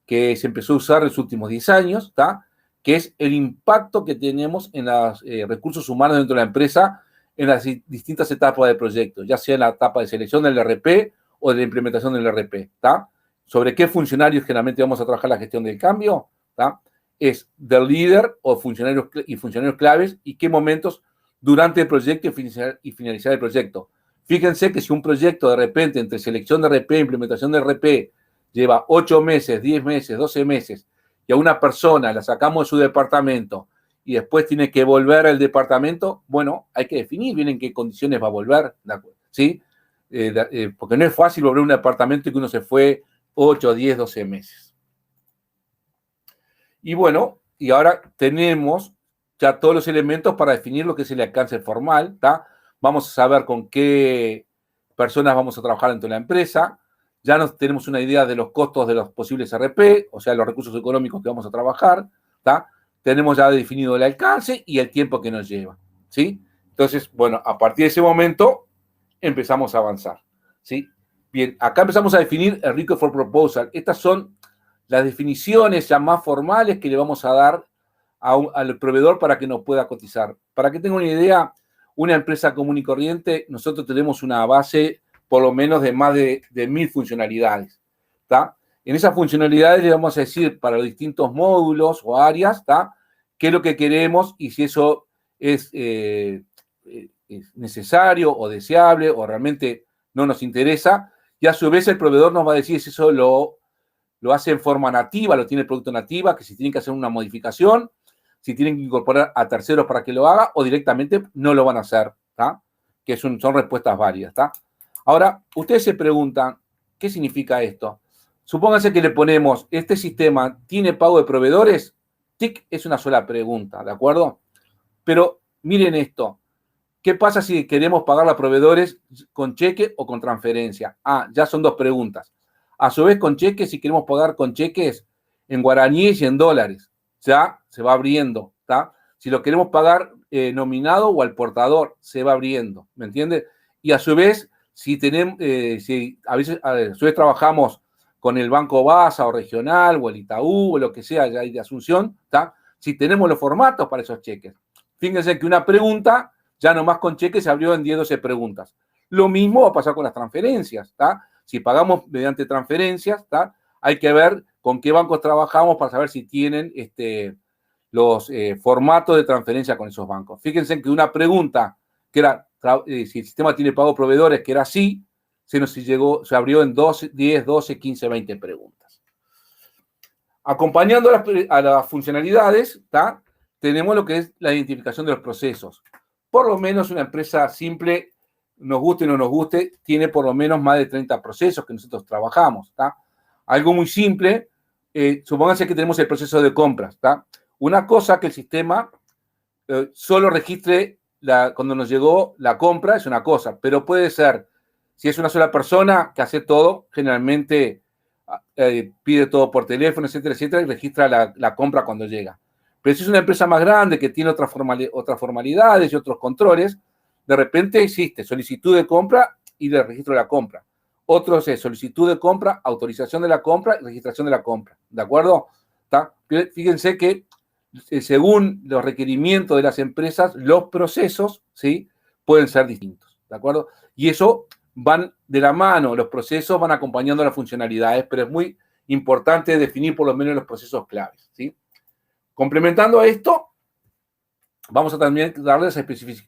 que se empezó a usar en los últimos 10 años, ¿está? Que es el impacto que tenemos en los recursos humanos dentro de la empresa en las distintas etapas del proyecto, ya sea en la etapa de selección del RP o de la implementación del RP, ¿está? Sobre qué funcionarios generalmente vamos a trabajar la gestión del cambio, ¿está? Es del líder o funcionarios claves y qué momentos durante el proyecto y finalizar el proyecto. Fíjense que si un proyecto de repente entre selección de RP e implementación de RP lleva 8 meses, 10 meses, 12 meses y a una persona la sacamos de su departamento y después tiene que volver al departamento, bueno, hay que definir bien en qué condiciones va a volver, ¿sí? Porque no es fácil volver a un departamento y que uno se fue 8, 10, 12 meses. Y bueno, y ahora tenemos ya todos los elementos para definir lo que es el alcance formal, ¿tá? Vamos a saber con qué personas vamos a trabajar dentro de la empresa, ya tenemos una idea de los costos de los posibles RP, o sea, los recursos económicos que vamos a trabajar, ¿tá? Tenemos ya definido el alcance y el tiempo que nos lleva, ¿sí? Entonces, bueno, a partir de ese momento empezamos a avanzar, ¿sí? Bien, acá empezamos a definir el Request for Proposal. Estas son las definiciones ya más formales que le vamos a dar al proveedor para que nos pueda cotizar. Para que tenga una idea, una empresa común y corriente, nosotros tenemos una base por lo menos de más de 1000 funcionalidades, ¿está? En esas funcionalidades le vamos a decir para los distintos módulos o áreas, ¿está? Qué es lo que queremos y si eso es necesario o deseable o realmente no nos interesa. Y a su vez el proveedor nos va a decir si eso lo hace en forma nativa, lo tiene el producto nativa, que si tienen que hacer una modificación, si tienen que incorporar a terceros para que lo haga o directamente no lo van a hacer, ¿tá? Que son respuestas válidas, ¿tá? Ahora, ustedes se preguntan, ¿qué significa esto? Supónganse que le ponemos, ¿este sistema tiene pago de proveedores? TIC es una sola pregunta, ¿de acuerdo? Pero miren esto, ¿qué pasa si queremos pagar a proveedores con cheque o con transferencia? Ah, ya son 2 preguntas. A su vez, con cheques, si queremos pagar con cheques en guaraníes y en dólares, ya se va abriendo, ¿está? Si lo queremos pagar nominado o al portador, se va abriendo, ¿me entiende? Y a su vez, si tenemos, a su vez trabajamos con el Banco Basa o Regional o el Itaú o lo que sea ya de Asunción, ¿está? Si tenemos los formatos para esos cheques. Fíjense que una pregunta, ya nomás con cheques se abrió en 10, 12 preguntas. Lo mismo va a pasar con las transferencias, ¿está? Si pagamos mediante transferencias, ¿está? Hay que ver con qué bancos trabajamos para saber si tienen los formatos de transferencia con esos bancos. Fíjense que una pregunta que era si el sistema tiene pago proveedores, que era así, se abrió en 10, 12, 15, 20 preguntas. Acompañando a las funcionalidades, ¿está? Tenemos lo que es la identificación de los procesos. Por lo menos una empresa simple, nos guste o no nos guste, tiene por lo menos más de 30 procesos que nosotros trabajamos, ¿está? Algo muy simple, supónganse que tenemos el proceso de compras, ¿está? Una cosa que el sistema solo registre cuando nos llegó la compra es una cosa, pero puede ser, si es una sola persona que hace todo, generalmente pide todo por teléfono, etcétera, etcétera, y registra la compra cuando llega. Pero si es una empresa más grande que tiene otras formalidades y otros controles, de repente existe solicitud de compra y de registro de la compra. Otros es solicitud de compra, autorización de la compra y registración de la compra. ¿De acuerdo? ¿Está? Fíjense que según los requerimientos de las empresas, los procesos, ¿sí?, pueden ser distintos. ¿De acuerdo? Y eso van de la mano, los procesos van acompañando las funcionalidades, pero es muy importante definir por lo menos los procesos claves, ¿sí? Complementando a esto, vamos a también darles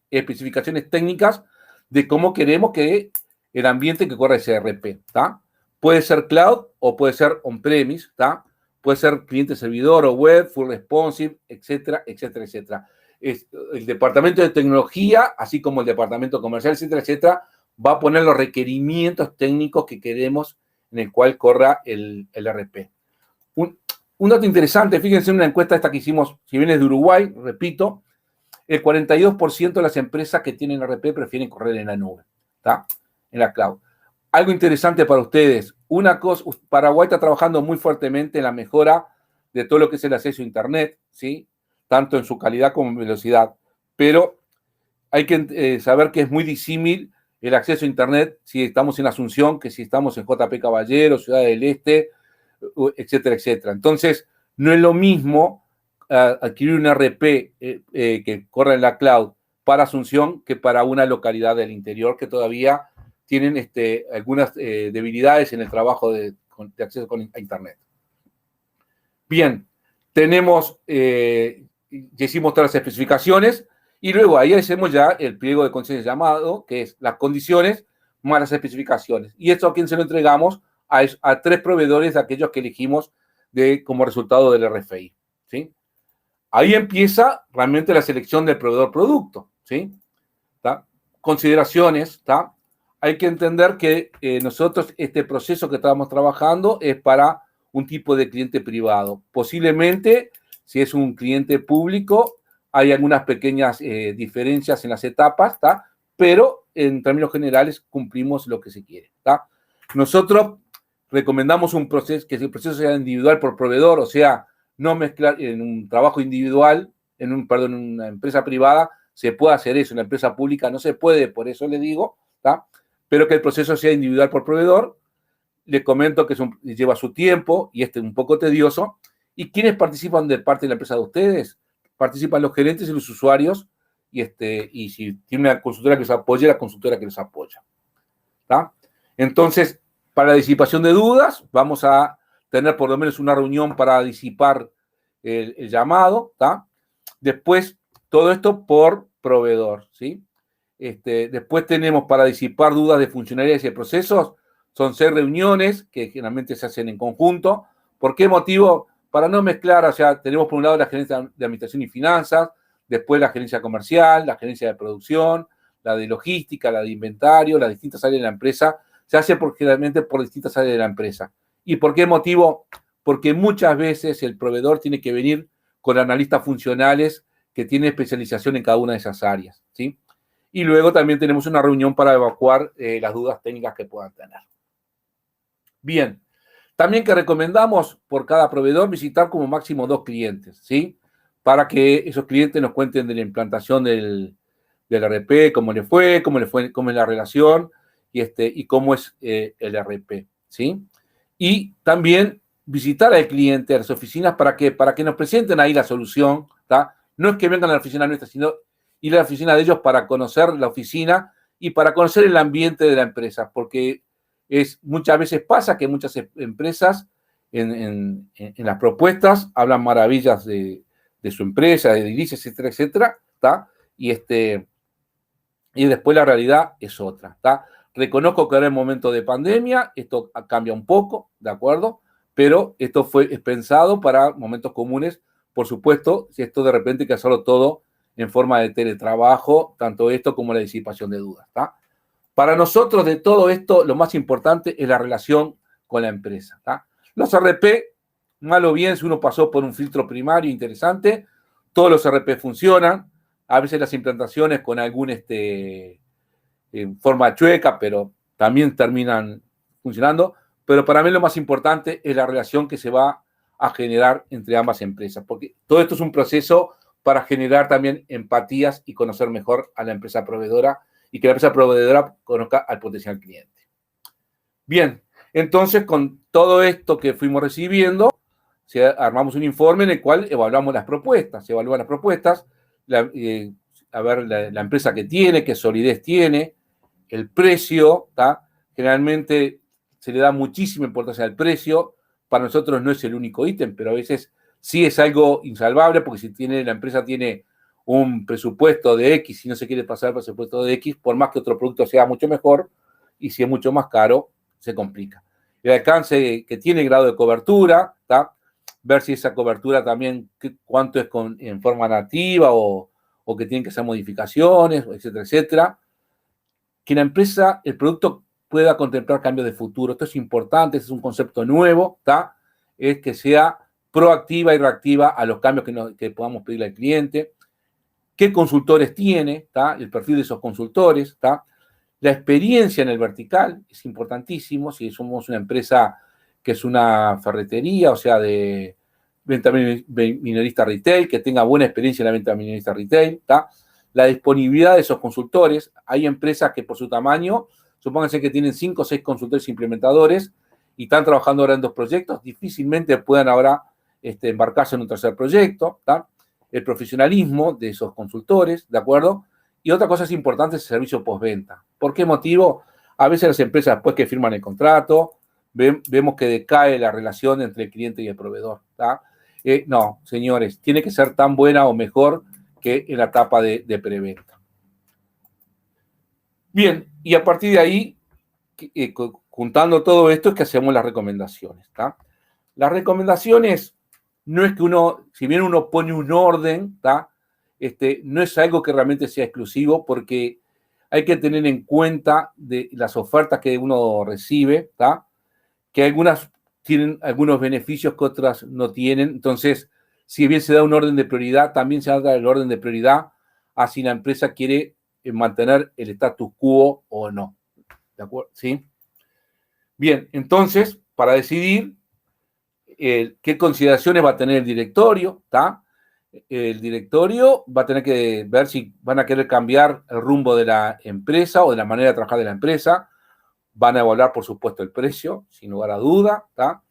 especificaciones técnicas de cómo queremos que el ambiente que corre ese ERP, ¿está? Puede ser cloud o puede ser on-premise, ¿está? Puede ser cliente servidor o web, full responsive, etcétera, etcétera, etcétera. El departamento de tecnología, así como el departamento comercial, etcétera, etcétera, va a poner los requerimientos técnicos que queremos en el cual corra el ERP. Un dato interesante, fíjense en una encuesta esta que hicimos, si bien es de Uruguay, repito, el 42% de las empresas que tienen ERP prefieren correr en la nube, ¿está? En la cloud. Algo interesante para ustedes, una cosa, Paraguay está trabajando muy fuertemente en la mejora de todo lo que es el acceso a Internet, ¿sí? Tanto en su calidad como en velocidad, pero hay que saber que es muy disímil el acceso a Internet si estamos en Asunción que si estamos en JP Caballero, Ciudad del Este, etcétera, etcétera. Entonces, no es lo mismo adquirir un RP que corre en la cloud para Asunción que para una localidad del interior que todavía tienen algunas debilidades en el trabajo de acceso a Internet. Bien, tenemos, ya hicimos todas las especificaciones y luego ahí hacemos ya el pliego de condiciones llamado, que es las condiciones más las especificaciones. Y esto a quién se lo entregamos a 3 proveedores de aquellos que elegimos como resultado del RFI, ¿sí? Ahí empieza realmente la selección del proveedor producto, ¿sí? ¿Tá? Consideraciones, ¿tá? Hay que entender que nosotros este proceso que estamos trabajando es para un tipo de cliente privado. Posiblemente, si es un cliente público, hay algunas pequeñas diferencias en las etapas, ¿tá? Pero en términos generales cumplimos lo que se quiere, ¿tá? Nosotros recomendamos un proceso, que el proceso sea individual por proveedor, o sea, no mezclar en un trabajo individual, en una empresa privada, se puede hacer eso, en una empresa pública no se puede, por eso le digo, ¿tá? Pero que el proceso sea individual por proveedor. Les comento que lleva su tiempo y es un poco tedioso. ¿Y quiénes participan de parte de la empresa de ustedes? Participan los gerentes y los usuarios y si tiene una consultora que los apoye, la consultora que los apoya, ¿tá? Entonces, para la disipación de dudas, vamos a tener por lo menos una reunión para disipar el llamado, ¿tá? Después, todo esto por proveedor, ¿sí? Después tenemos para disipar dudas de funcionalidades y de procesos, son 6 reuniones que generalmente se hacen en conjunto. ¿Por qué motivo? Para no mezclar, o sea, tenemos por un lado la gerencia de administración y finanzas, después la gerencia comercial, la gerencia de producción, la de logística, la de inventario, las distintas áreas de la empresa, se hace generalmente por distintas áreas de la empresa. ¿Y por qué motivo? Porque muchas veces el proveedor tiene que venir con analistas funcionales que tienen especialización en cada una de esas áreas, ¿sí? Y luego también tenemos una reunión para evacuar las dudas técnicas que puedan tener. Bien, también que recomendamos por cada proveedor visitar como máximo 2 clientes, ¿sí? Para que esos clientes nos cuenten de la implantación del RP, cómo es la relación y cómo es el RP, ¿sí? Y también visitar al cliente, a las oficinas, para que nos presenten ahí la solución, ¿tá? No es que vengan a la oficina nuestra, sino ir a la oficina de ellos para conocer la oficina y para conocer el ambiente de la empresa, porque muchas veces pasa que muchas empresas en las propuestas hablan maravillas de su empresa, de edilicia, etcétera, etcétera, ¿tá? Y después la realidad es otra, ¿tá? Reconozco que ahora en momento de pandemia esto cambia un poco, ¿de acuerdo? Pero esto es pensado para momentos comunes, por supuesto, si esto de repente hay que hacerlo todo en forma de teletrabajo, tanto esto como la disipación de dudas, ¿tá? Para nosotros de todo esto, lo más importante es la relación con la empresa, ¿tá? Los RP, mal o bien, si uno pasó por un filtro primario interesante, todos los RP funcionan, a veces las implantaciones con algún en forma chueca, pero también terminan funcionando. Pero para mí lo más importante es la relación que se va a generar entre ambas empresas, porque todo esto es un proceso para generar también empatías y conocer mejor a la empresa proveedora y que la empresa proveedora conozca al potencial cliente. Bien, entonces con todo esto que fuimos recibiendo, armamos un informe en el cual evaluamos las propuestas, se evalúan las propuestas, a ver la empresa que tiene, qué solidez tiene, el precio, ¿tá? Generalmente se le da muchísima importancia al precio. Para nosotros no es el único ítem, pero a veces sí es algo insalvable, porque si la empresa tiene un presupuesto de X y no se quiere pasar el presupuesto de X, por más que otro producto sea mucho mejor, y si es mucho más caro, se complica. El alcance que tiene, el grado de cobertura, ¿tá? Ver si esa cobertura también, cuánto es en forma nativa o que tienen que hacer modificaciones, etcétera, etcétera. Que la empresa, el producto pueda contemplar cambios de futuro. Esto es importante, este es un concepto nuevo, ¿tá? Es que sea proactiva y reactiva a los cambios que podamos pedirle al cliente. ¿Qué consultores tiene? ¿Tá? El perfil de esos consultores, ¿tá? La experiencia en el vertical es importantísimo. Si somos una empresa que es una ferretería, o sea, de venta minorista retail, que tenga buena experiencia en la venta minorista retail, ¿tá? la disponibilidad de esos consultores. Hay empresas que por su tamaño, supónganse que tienen 5 o 6 consultores implementadores y están trabajando ahora en 2 proyectos, difícilmente puedan ahora embarcarse en un tercer proyecto, ¿tá? El profesionalismo de esos consultores, ¿de acuerdo? Y otra cosa es importante es el servicio postventa. ¿Por qué motivo? A veces las empresas, después que firman el contrato, vemos que decae la relación entre el cliente y el proveedor, ¿tá? No, señores, tiene que ser tan buena o mejor que en la etapa de preventa. Bien, y a partir de ahí, juntando todo esto, es que hacemos las recomendaciones, ¿tá? Las recomendaciones no es que uno, si bien uno pone un orden, ¿tá? No es algo que realmente sea exclusivo, porque hay que tener en cuenta de las ofertas que uno recibe, ¿tá? Que algunas tienen algunos beneficios que otras no tienen. Entonces, si bien se da un orden de prioridad, también se da el orden de prioridad a si la empresa quiere mantener el status quo o no. ¿De acuerdo? ¿Sí? Bien, entonces, para decidir qué consideraciones va a tener el directorio, ¿tá? El directorio va a tener que ver si van a querer cambiar el rumbo de la empresa o de la manera de trabajar de la empresa. Van a evaluar, por supuesto, el precio, sin lugar a duda, ¿tá?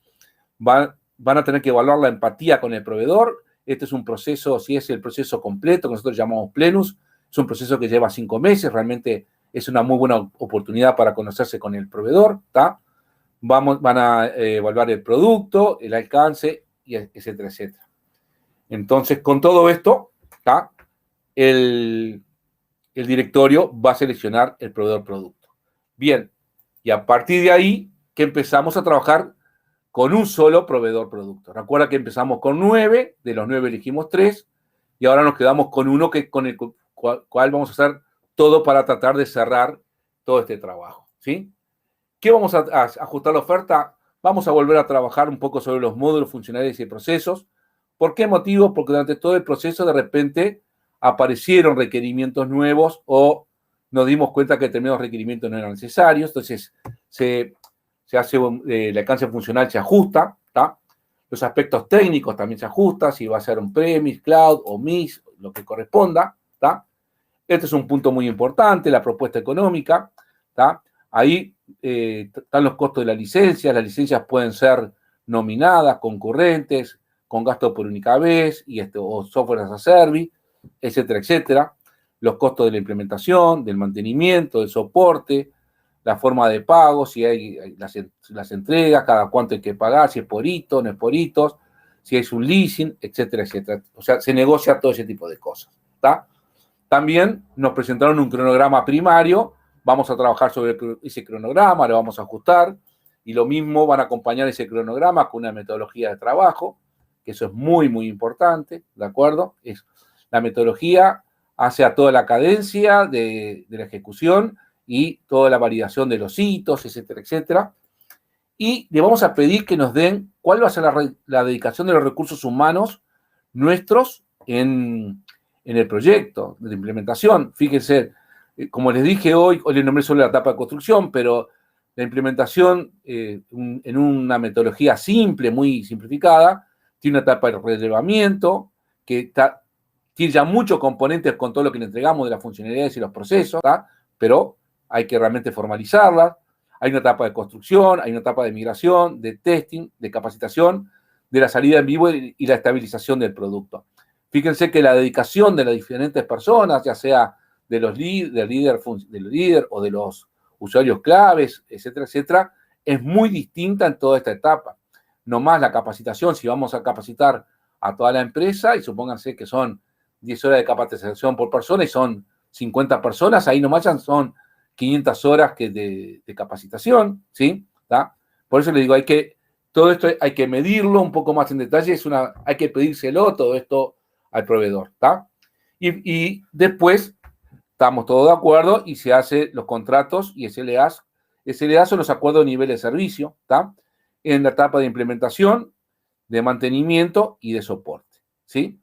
Van a tener que evaluar la empatía con el proveedor. Este es un proceso, si es el proceso completo, que nosotros llamamos Plenus, es un proceso que lleva 5 meses, realmente es una muy buena oportunidad para conocerse con el proveedor, ¿tá? Van a evaluar el producto, el alcance, y etcétera, etcétera. Entonces, con todo esto, ¿tá? El directorio va a seleccionar el proveedor producto. Bien, y a partir de ahí, que empezamos a trabajar con un solo proveedor producto. Recuerda que empezamos con 9, de los 9 elegimos 3, y ahora nos quedamos con uno con el cual vamos a hacer todo para tratar de cerrar todo este trabajo, ¿sí? ¿Qué vamos a ajustar la oferta? Vamos a volver a trabajar un poco sobre los módulos funcionales y procesos. ¿Por qué motivo? Porque durante todo el proceso de repente aparecieron requerimientos nuevos o nos dimos cuenta que determinados requerimientos no eran necesarios. Entonces, se hace el alcance funcional se ajusta, ¿tá? Los aspectos técnicos también se ajustan, si va a ser on-premise, cloud o mix, lo que corresponda, ¿tá? Este es un punto muy importante, la propuesta económica, ¿tá? Ahí están los costos de las licencias pueden ser nominadas, concurrentes, con gasto por única vez, o software as a service, etcétera, etcétera. Los costos de la implementación, del mantenimiento, del soporte, la forma de pago, si hay las entregas, cada cuánto hay que pagar, si es por hito, no es por hitos, si es un leasing, etcétera, etcétera. O sea, se negocia todo ese tipo de cosas, ¿tá? También nos presentaron un cronograma primario, vamos a trabajar sobre ese cronograma, lo vamos a ajustar, y lo mismo van a acompañar ese cronograma con una metodología de trabajo, que eso es muy, muy importante, ¿de acuerdo? La metodología hace a toda la cadencia de la ejecución y toda la validación de los hitos, etcétera, etcétera. Y le vamos a pedir que nos den cuál va a ser la dedicación de los recursos humanos nuestros en el proyecto de implementación. Fíjense, como les dije hoy les nombré solo la etapa de construcción, pero la implementación en una metodología simple, muy simplificada, tiene una etapa de relevamiento que tiene ya muchos componentes con todo lo que le entregamos de las funcionalidades y los procesos, ¿tá? Pero hay que realmente formalizarlas. Hay una etapa de construcción, hay una etapa de migración, de testing, de capacitación, de la salida en vivo y la estabilización del producto. Fíjense que la dedicación de las diferentes personas, ya sea de los del líder o de los usuarios claves, etcétera, etcétera, es muy distinta en toda esta etapa. No más la capacitación, si vamos a capacitar a toda la empresa, y supónganse que son 10 horas de capacitación por persona y son 50 personas, ahí nomás ya son 500 horas de capacitación, ¿sí? ¿Tá? Por eso les digo, todo esto hay que medirlo un poco más en detalle, hay que pedírselo todo esto al proveedor, ¿tá? Y después estamos todos de acuerdo y se hacen los contratos y SLAs. SLAs son los acuerdos de nivel de servicio, ¿tá? En la etapa de implementación, de mantenimiento y de soporte, ¿sí?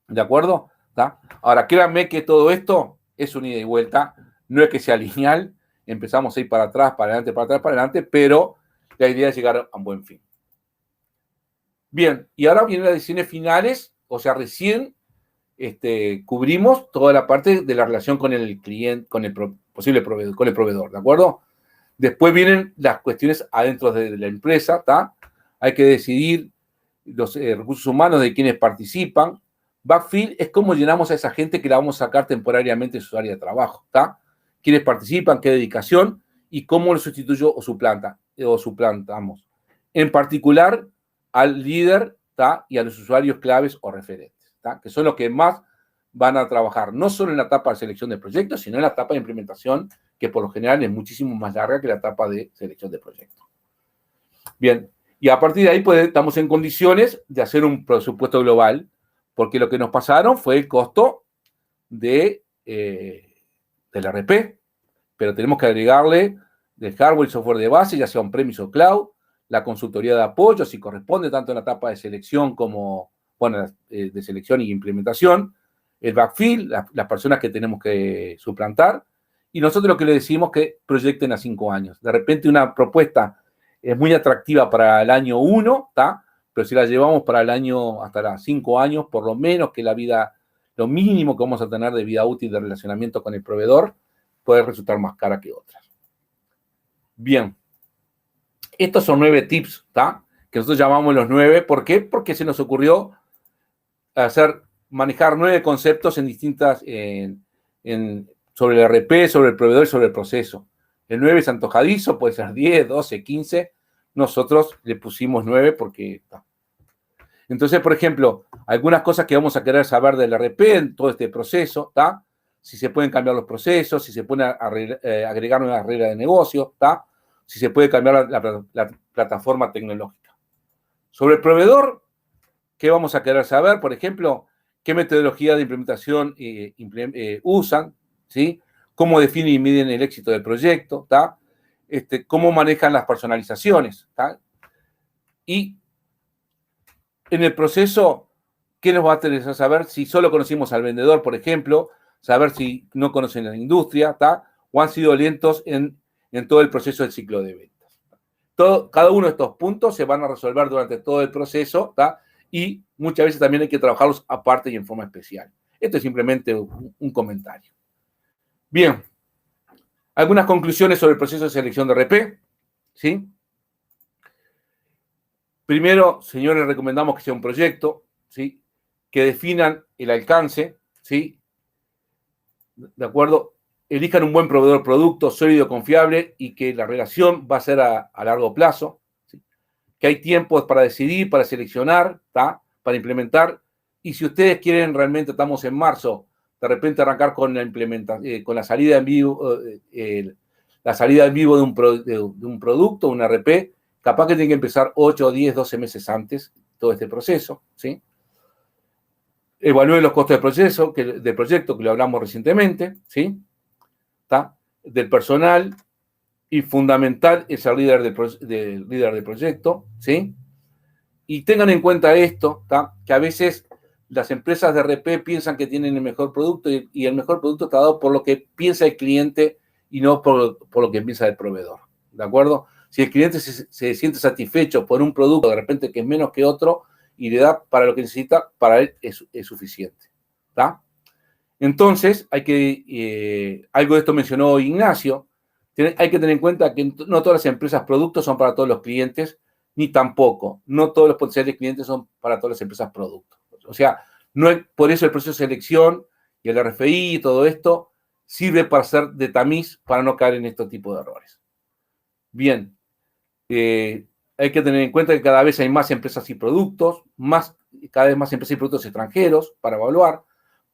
¿De acuerdo? ¿Tá? Ahora, créanme que todo esto es un ida y vuelta, no es que sea lineal, empezamos a ir para atrás, para adelante, para atrás, para adelante, pero la idea es llegar a un buen fin. Bien, y ahora vienen las decisiones finales, o sea, recién cubrimos toda la parte de la relación con el cliente, con el posible proveedor, con el proveedor, ¿de acuerdo? Después vienen las cuestiones adentro de la empresa, ¿tá? Hay que decidir los recursos humanos de quienes participan. Backfill es cómo llenamos a esa gente que la vamos a sacar temporariamente de su área de trabajo, ¿tá? Quiénes participan, qué dedicación y cómo lo sustituyo o suplantamos. En particular al líder, ¿tá? Y a los usuarios claves o referentes, ¿tá? Que son los que más van a trabajar, no solo en la etapa de selección de proyectos, sino en la etapa de implementación, que por lo general es muchísimo más larga que la etapa de selección de proyectos. Bien, y a partir de ahí pues, estamos en condiciones de hacer un presupuesto global, porque lo que nos pasaron fue el costo del RP, pero tenemos que agregarle del hardware y software de base, ya sea on-premise o cloud, la consultoría de apoyo, si corresponde, tanto en la etapa de selección como, bueno, de selección y implementación, el backfill, las personas que tenemos que suplantar, y nosotros lo que le decimos que proyecten a 5 años. De repente una propuesta es muy atractiva para el año 1, ¿tá? Pero si la llevamos para el año, hasta los 5 años, por lo menos que la vida, lo mínimo que vamos a tener de vida útil de relacionamiento con el proveedor, puede resultar más cara que otras. Bien. Estos son 9 tips, ¿tá? Que nosotros llamamos los 9. ¿Por qué? Porque se nos ocurrió manejar 9 conceptos en distintas, sobre el RP, sobre el proveedor y sobre el proceso. El 9 es antojadizo, puede ser 10, 12, 15. Nosotros le pusimos 9 porque... Entonces, por ejemplo, algunas cosas que vamos a querer saber del RP en todo este proceso, ¿tá? Si se pueden cambiar los procesos, si se pueden agregar nuevas reglas de negocio, ¿tá? Si se puede cambiar la plataforma tecnológica. Sobre el proveedor, ¿qué vamos a querer saber? Por ejemplo, ¿qué metodología de implementación usan? ¿Sí? ¿Cómo definen y miden el éxito del proyecto? ¿Tá? ¿Cómo manejan las personalizaciones? ¿Tá? Y en el proceso, ¿qué nos va a interesar saber? Si solo conocimos al vendedor, por ejemplo, saber si no conocen la industria, ¿tá? O han sido lentos en todo el proceso del ciclo de ventas. Cada uno de estos puntos se van a resolver durante todo el proceso, ¿tá? Y muchas veces también hay que trabajarlos aparte y en forma especial. Esto es simplemente un comentario. Bien. Algunas conclusiones sobre el proceso de selección de RP, ¿sí? Primero, señores, recomendamos que sea un proyecto, ¿sí? Que definan el alcance, ¿sí? ¿De acuerdo? Elijan un buen proveedor producto, sólido, confiable y que la relación va a ser a largo plazo, ¿sí? Que hay tiempos para decidir, para seleccionar, ¿tá? Para implementar. Y si ustedes quieren, realmente estamos en marzo, de repente arrancar con la implementación, con la salida en vivo, de un producto, un RP, capaz que tienen que empezar 8, 10, 12 meses antes todo este proceso, ¿sí? Evalúen los costos del proyecto, que lo hablamos recientemente, ¿sí? ¿Tá? Del personal, y fundamental es el líder del proyecto, ¿sí? Y tengan en cuenta esto, ¿tá? Que a veces las empresas de RP piensan que tienen el mejor producto y el mejor producto está dado por lo que piensa el cliente y no por lo que piensa el proveedor, ¿de acuerdo? Si el cliente se siente satisfecho por un producto de repente que es menos que otro y le da para lo que necesita, para él es suficiente, ¿tá? Entonces, algo de esto mencionó Ignacio, hay que tener en cuenta que no todas las empresas productos son para todos los clientes, ni tampoco, no todos los potenciales clientes son para todas las empresas productos. O sea, por eso el proceso de selección y el RFI y todo esto sirve para ser de tamiz para no caer en este tipo de errores. Bien, hay que tener en cuenta que cada vez hay más empresas y productos, cada vez más empresas y productos extranjeros para evaluar,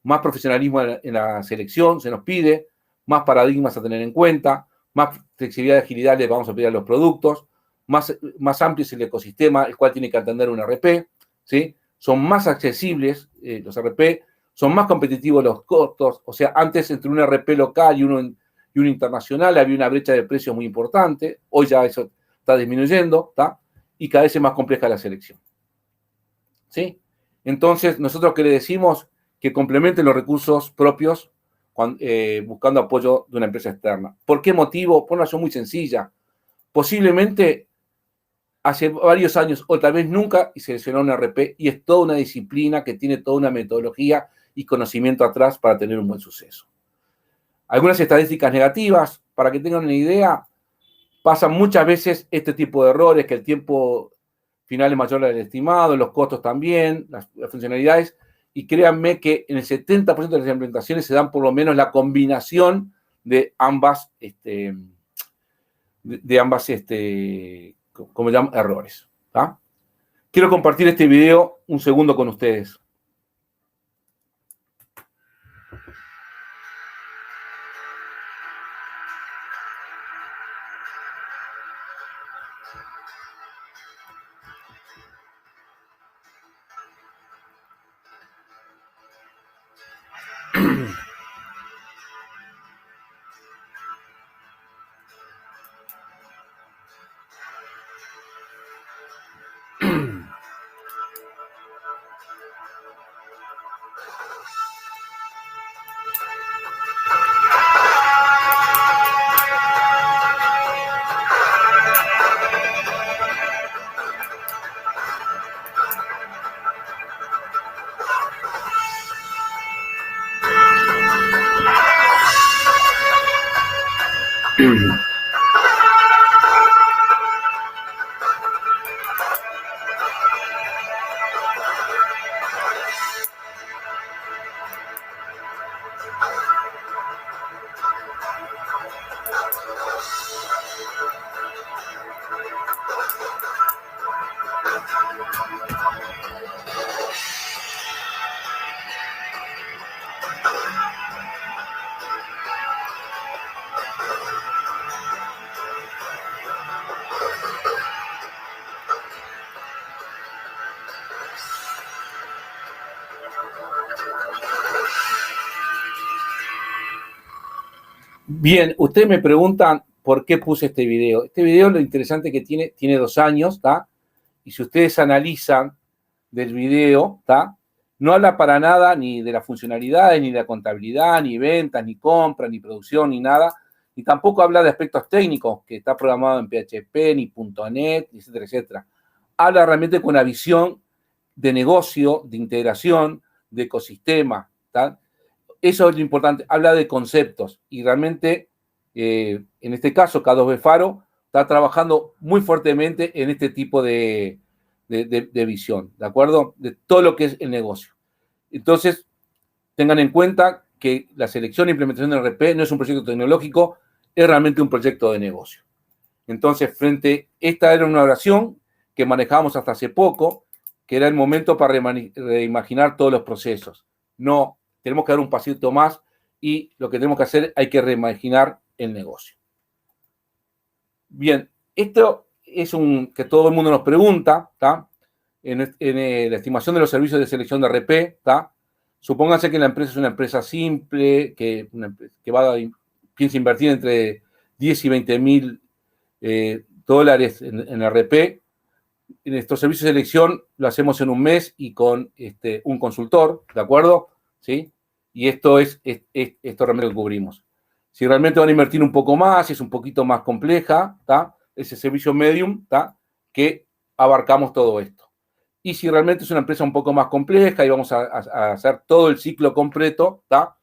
más profesionalismo en la selección se nos pide, más paradigmas a tener en cuenta, más flexibilidad y agilidad le vamos a pedir a los productos, más amplio es el ecosistema, el cual tiene que atender un RP, ¿sí? Son más accesibles los RP, son más competitivos los costos, o sea, antes entre un RP local y uno internacional había una brecha de precios muy importante, hoy ya eso está disminuyendo, ¿tá? Y cada vez es más compleja la selección, ¿sí? Entonces, nosotros que le decimos que complementen los recursos propios buscando apoyo de una empresa externa. ¿Por qué motivo? Por una razón muy sencilla. Posiblemente hace varios años o tal vez nunca seleccionó un RP y es toda una disciplina que tiene toda una metodología y conocimiento atrás para tener un buen suceso. Algunas estadísticas negativas, para que tengan una idea, pasan muchas veces este tipo de errores, que el tiempo final es mayor al estimado, los costos también, las funcionalidades, y créanme que en el 70% de las implementaciones se dan por lo menos la combinación de ambas, como llaman, errores. ¿Tá? Quiero compartir este video un segundo con ustedes. Bien, ustedes me preguntan por qué puse este video. Este video, lo interesante que tiene 2 años, ¿tá? Y si ustedes analizan del video, ¿tá? No habla para nada ni de las funcionalidades, ni de la contabilidad, ni ventas, ni compra, ni producción, ni nada. Y tampoco habla de aspectos técnicos, que está programado en PHP, ni .NET, etcétera, etcétera. Habla realmente con una visión de negocio, de integración, de ecosistema, ¿tá? Eso es lo importante, habla de conceptos y realmente, en este caso, K2B Faro está trabajando muy fuertemente en este tipo de visión, ¿de acuerdo? De todo lo que es el negocio. Entonces, tengan en cuenta que la selección e implementación del RP no es un proyecto tecnológico, es realmente un proyecto de negocio. Entonces, esta era una oración que manejábamos hasta hace poco, que era el momento para reimaginar todos los procesos. No, tenemos que dar un pasito más y lo que tenemos que hacer, hay que reimaginar el negocio. Bien, esto es que todo el mundo nos pregunta, ¿tá? En la estimación de los servicios de selección de RP, ¿tá? Supónganse que la empresa es una empresa simple, que piensa invertir entre 10 y 20 mil dólares en RP. En estos servicios de selección lo hacemos en un mes y con un consultor, ¿de acuerdo? ¿Sí? Y esto realmente lo cubrimos. Si realmente van a invertir un poco más, es un poquito más compleja, ¿tá? Ese servicio medium, ¿tá? Que abarcamos todo esto. Y si realmente es una empresa un poco más compleja y vamos a hacer todo el ciclo completo, ¿tá?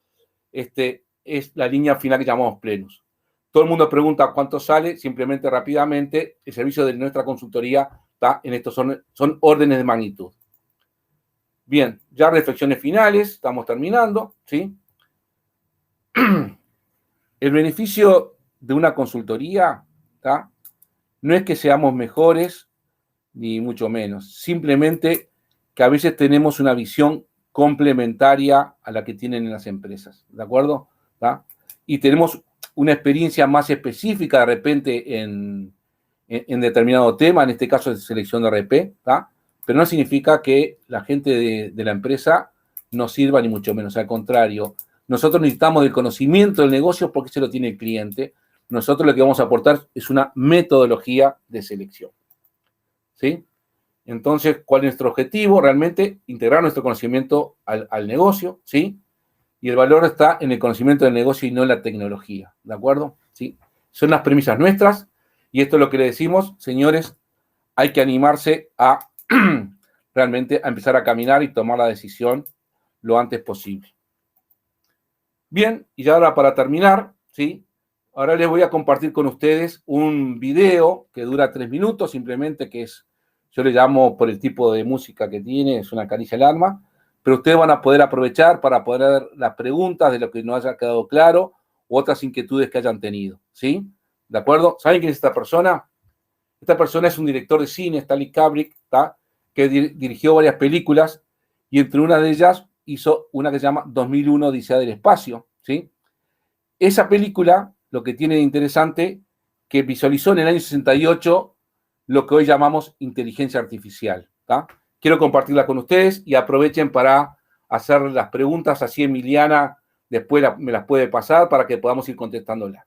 Es la línea final que llamamos Plenus. Todo el mundo pregunta cuánto sale, simplemente rápidamente, el servicio de nuestra consultoría, ¿tá? En estos son órdenes de magnitud. Bien, ya reflexiones finales, estamos terminando, ¿sí? El beneficio de una consultoría, ¿tá? No es que seamos mejores, ni mucho menos. Simplemente que a veces tenemos una visión complementaria a la que tienen en las empresas, ¿de acuerdo? ¿Tá? Y tenemos una experiencia más específica de repente en determinado tema, en este caso de selección de RP, ¿tá? Pero no significa que la gente de la empresa no sirva, ni mucho menos. Al contrario, nosotros necesitamos del conocimiento del negocio porque se lo tiene el cliente. Nosotros lo que vamos a aportar es una metodología de selección. ¿Sí? Entonces, ¿cuál es nuestro objetivo? Realmente integrar nuestro conocimiento al negocio, ¿sí? Y el valor está en el conocimiento del negocio y no en la tecnología, ¿de acuerdo? ¿Sí? Son las premisas nuestras y esto es lo que le decimos, señores, hay que animarse a realmente a empezar a caminar y tomar la decisión lo antes posible. Bien, y ahora para terminar, ¿sí? Ahora les voy a compartir con ustedes un video que dura 3 minutos, simplemente que es, yo le llamo por el tipo de música que tiene, es una caricia al alma, pero ustedes van a poder aprovechar para poder ver las preguntas de lo que no haya quedado claro u otras inquietudes que hayan tenido, ¿sí? ¿De acuerdo? ¿Saben quién es esta persona? Esta persona es un director de cine, Stanley Kubrick, ¿tá? Que dirigió varias películas y entre una de ellas hizo una que se llama 2001 Odisea del Espacio, ¿sí? Esa película, lo que tiene de interesante, que visualizó en el año 68 lo que hoy llamamos inteligencia artificial, ¿tá? Quiero compartirla con ustedes y aprovechen para hacer las preguntas, así Emiliana después me las puede pasar para que podamos ir contestándolas.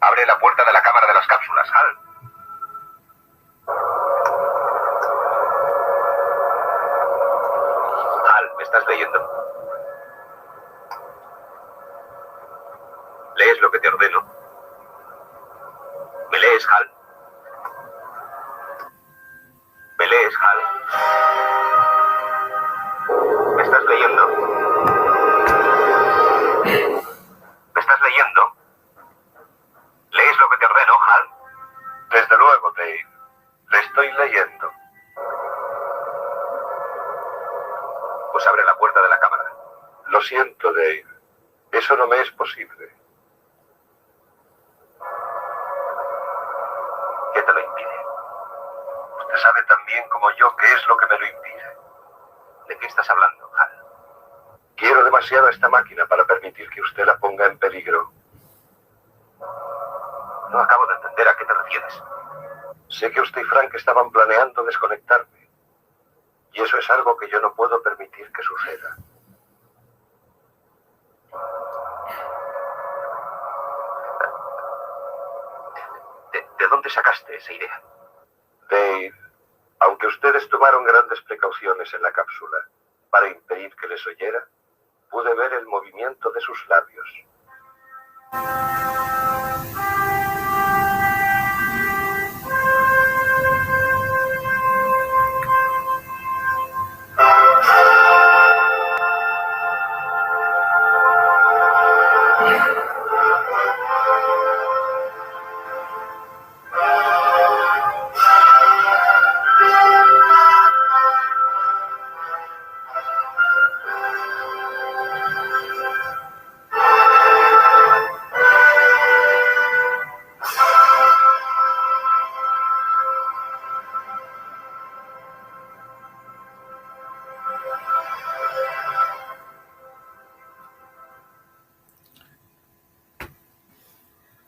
Abre la puerta de la cámara de las cápsulas, Hal. Hal, ¿me estás leyendo? ¿Lees lo que te ordeno? ¿Me lees, Hal? ¿Me lees, Hal? ¿Me estás leyendo? ¿Me estás leyendo? ¿Lees lo que te ordeno, Hal? Desde luego, Dave. Le estoy leyendo. Pues abre la puerta de la cámara. Lo siento, Dave. Eso no me es posible. ¿Qué te lo impide? Usted sabe tan bien como yo qué es lo que me lo impide. ¿De qué estás hablando, Hal? Quiero demasiado a esta máquina para permitir que usted la ponga en peligro. No acabo de entender a qué te refieres. Sé que usted y Frank estaban planeando desconectarme. Y eso es algo que yo no puedo permitir que suceda. ¿De dónde sacaste esa idea? Dave, aunque ustedes tomaron grandes precauciones en la cápsula para impedir que les oyera, pude ver el movimiento de sus labios.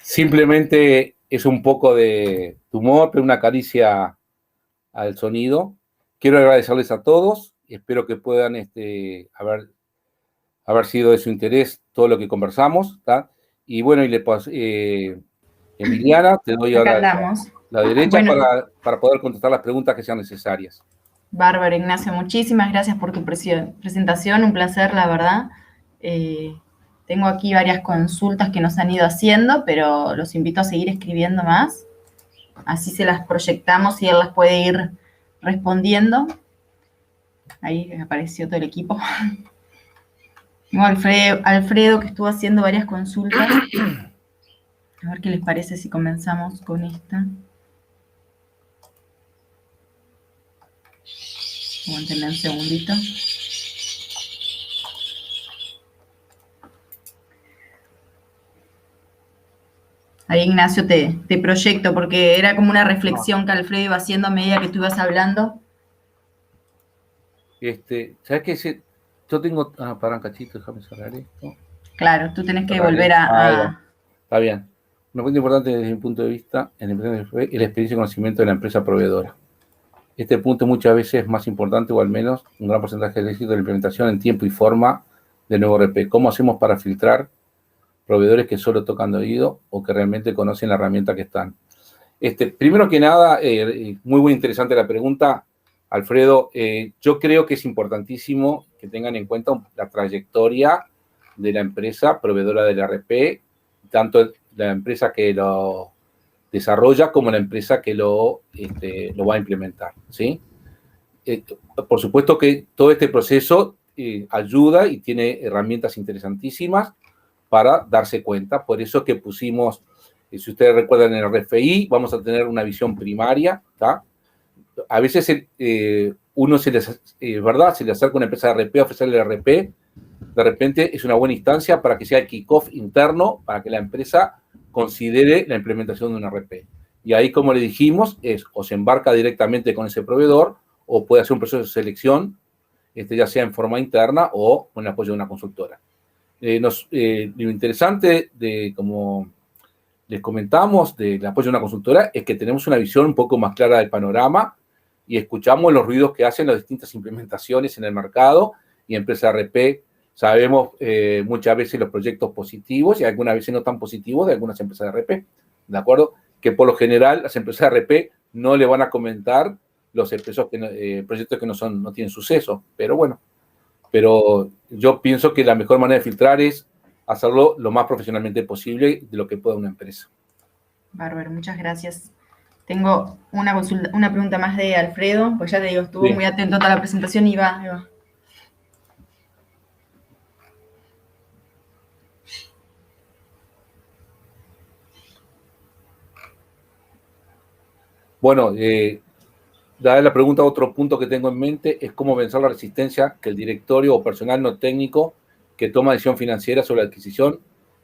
Simplemente es un poco de humor, pero una caricia al sonido. Quiero agradecerles a todos. Espero que puedan haber sido de su interés todo lo que conversamos, ¿tá? Y bueno, Emiliana, te doy ahora la derecha para poder contestar las preguntas que sean necesarias. Bárbaro, Ignacio, muchísimas gracias por tu presentación, un placer, la verdad. Tengo aquí varias consultas que nos han ido haciendo, pero los invito a seguir escribiendo más. Así se las proyectamos y él las puede ir respondiendo. Ahí apareció todo el equipo. Tengo Alfredo, que estuvo haciendo varias consultas. A ver qué les parece si comenzamos con esta. Aguántenme un segundito. Ahí, Ignacio, te proyecto, porque era como una reflexión que Alfredo iba haciendo a medida que tú ibas hablando. ¿Sabes qué? Yo tengo... Pará un cachito, déjame cerrar esto. Claro, tú tenés que Cerrar volver esto. a... Está bien. Un punto importante desde mi punto de vista en la empresa es la experiencia y conocimiento de la empresa proveedora. Este punto muchas veces es más importante, o al menos un gran porcentaje del éxito de la implementación en tiempo y forma del nuevo RP. ¿Cómo hacemos para filtrar proveedores que solo tocan de oído o que realmente conocen la herramienta que están? Primero que nada, muy interesante la pregunta, Alfredo. Yo creo que es importantísimo que tengan en cuenta la trayectoria de la empresa proveedora del RP, tanto la empresa que lo desarrolla como la empresa que lo va a implementar, ¿sí? Por supuesto que todo este proceso ayuda y tiene herramientas interesantísimas para darse cuenta. Por eso que pusimos, si ustedes recuerdan en el RFI, vamos a tener una visión primaria, ¿tá? A veces uno se le acerca a una empresa de RP a ofrecerle el RP, de repente es una buena instancia para que sea el kickoff interno, para que la empresa considere la implementación de un RP. Y ahí, como le dijimos, o se embarca directamente con ese proveedor, o puede hacer un proceso de selección, ya sea en forma interna o con el apoyo de una consultora. Lo interesante como les comentamos, del apoyo de una consultora, es que tenemos una visión un poco más clara del panorama y escuchamos los ruidos que hacen las distintas implementaciones en el mercado y empresas RP. Sabemos muchas veces los proyectos positivos y algunas veces no tan positivos de algunas empresas de RP, ¿de acuerdo? Que por lo general las empresas de RP no le van a comentar los proyectos que no tienen suceso, pero bueno. Pero yo pienso que la mejor manera de filtrar es hacerlo lo más profesionalmente posible de lo que pueda una empresa. Bárbaro, muchas gracias. Tengo una pregunta más de Alfredo, pues ya te digo, estuvo muy atento a toda la presentación y va. Bueno, dada la pregunta, otro punto que tengo en mente es cómo vencer la resistencia que el directorio o personal no técnico que toma decisión financiera sobre la adquisición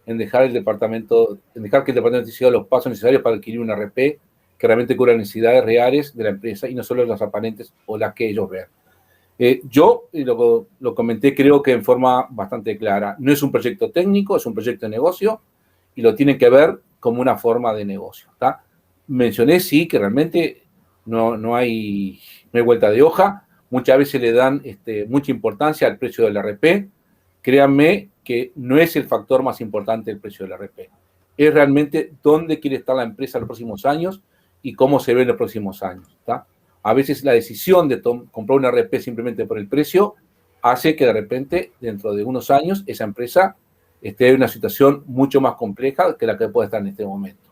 en dejar que el departamento decida los pasos necesarios para adquirir un RP que realmente cubra las necesidades reales de la empresa y no solo las aparentes o las que ellos vean. Yo lo comenté, creo que en forma bastante clara. No es un proyecto técnico, es un proyecto de negocio y lo tienen que ver como una forma de negocio, ¿tá? Mencioné, sí, que realmente no hay vuelta de hoja. Muchas veces le dan mucha importancia al precio del RP. Créanme que no es el factor más importante el precio del RP. Es realmente dónde quiere estar la empresa en los próximos años y cómo se ve en los próximos años, ¿tá? A veces la decisión de comprar un RP simplemente por el precio hace que de repente, dentro de unos años, esa empresa esté en una situación mucho más compleja que la que puede estar en este momento,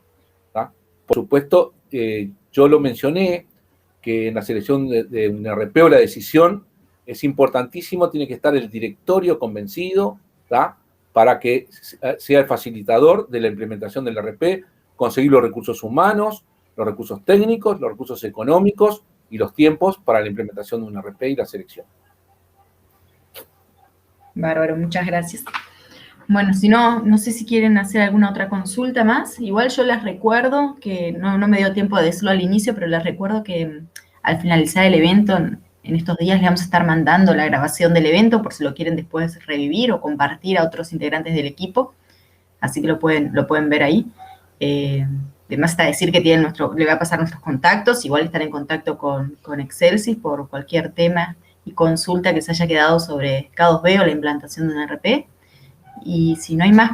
¿tá? Por supuesto, yo lo mencioné, que en la selección de un RP o la decisión es importantísimo, tiene que estar el directorio convencido, ¿tá? Para que sea el facilitador de la implementación del RP, conseguir los recursos humanos, los recursos técnicos, los recursos económicos y los tiempos para la implementación de un RP y la selección. Bárbaro, muchas gracias. Bueno, si no sé si quieren hacer alguna otra consulta más. Igual yo les recuerdo que no me dio tiempo de decirlo al inicio, pero les recuerdo que al finalizar el evento, en estos días les vamos a estar mandando la grabación del evento por si lo quieren después revivir o compartir a otros integrantes del equipo. Así que lo pueden ver ahí. Además está decir que le voy a pasar nuestros contactos. Igual estar en contacto con Excelsis por cualquier tema y consulta que se haya quedado sobre K2B o la implantación de un RP. Y si no hay más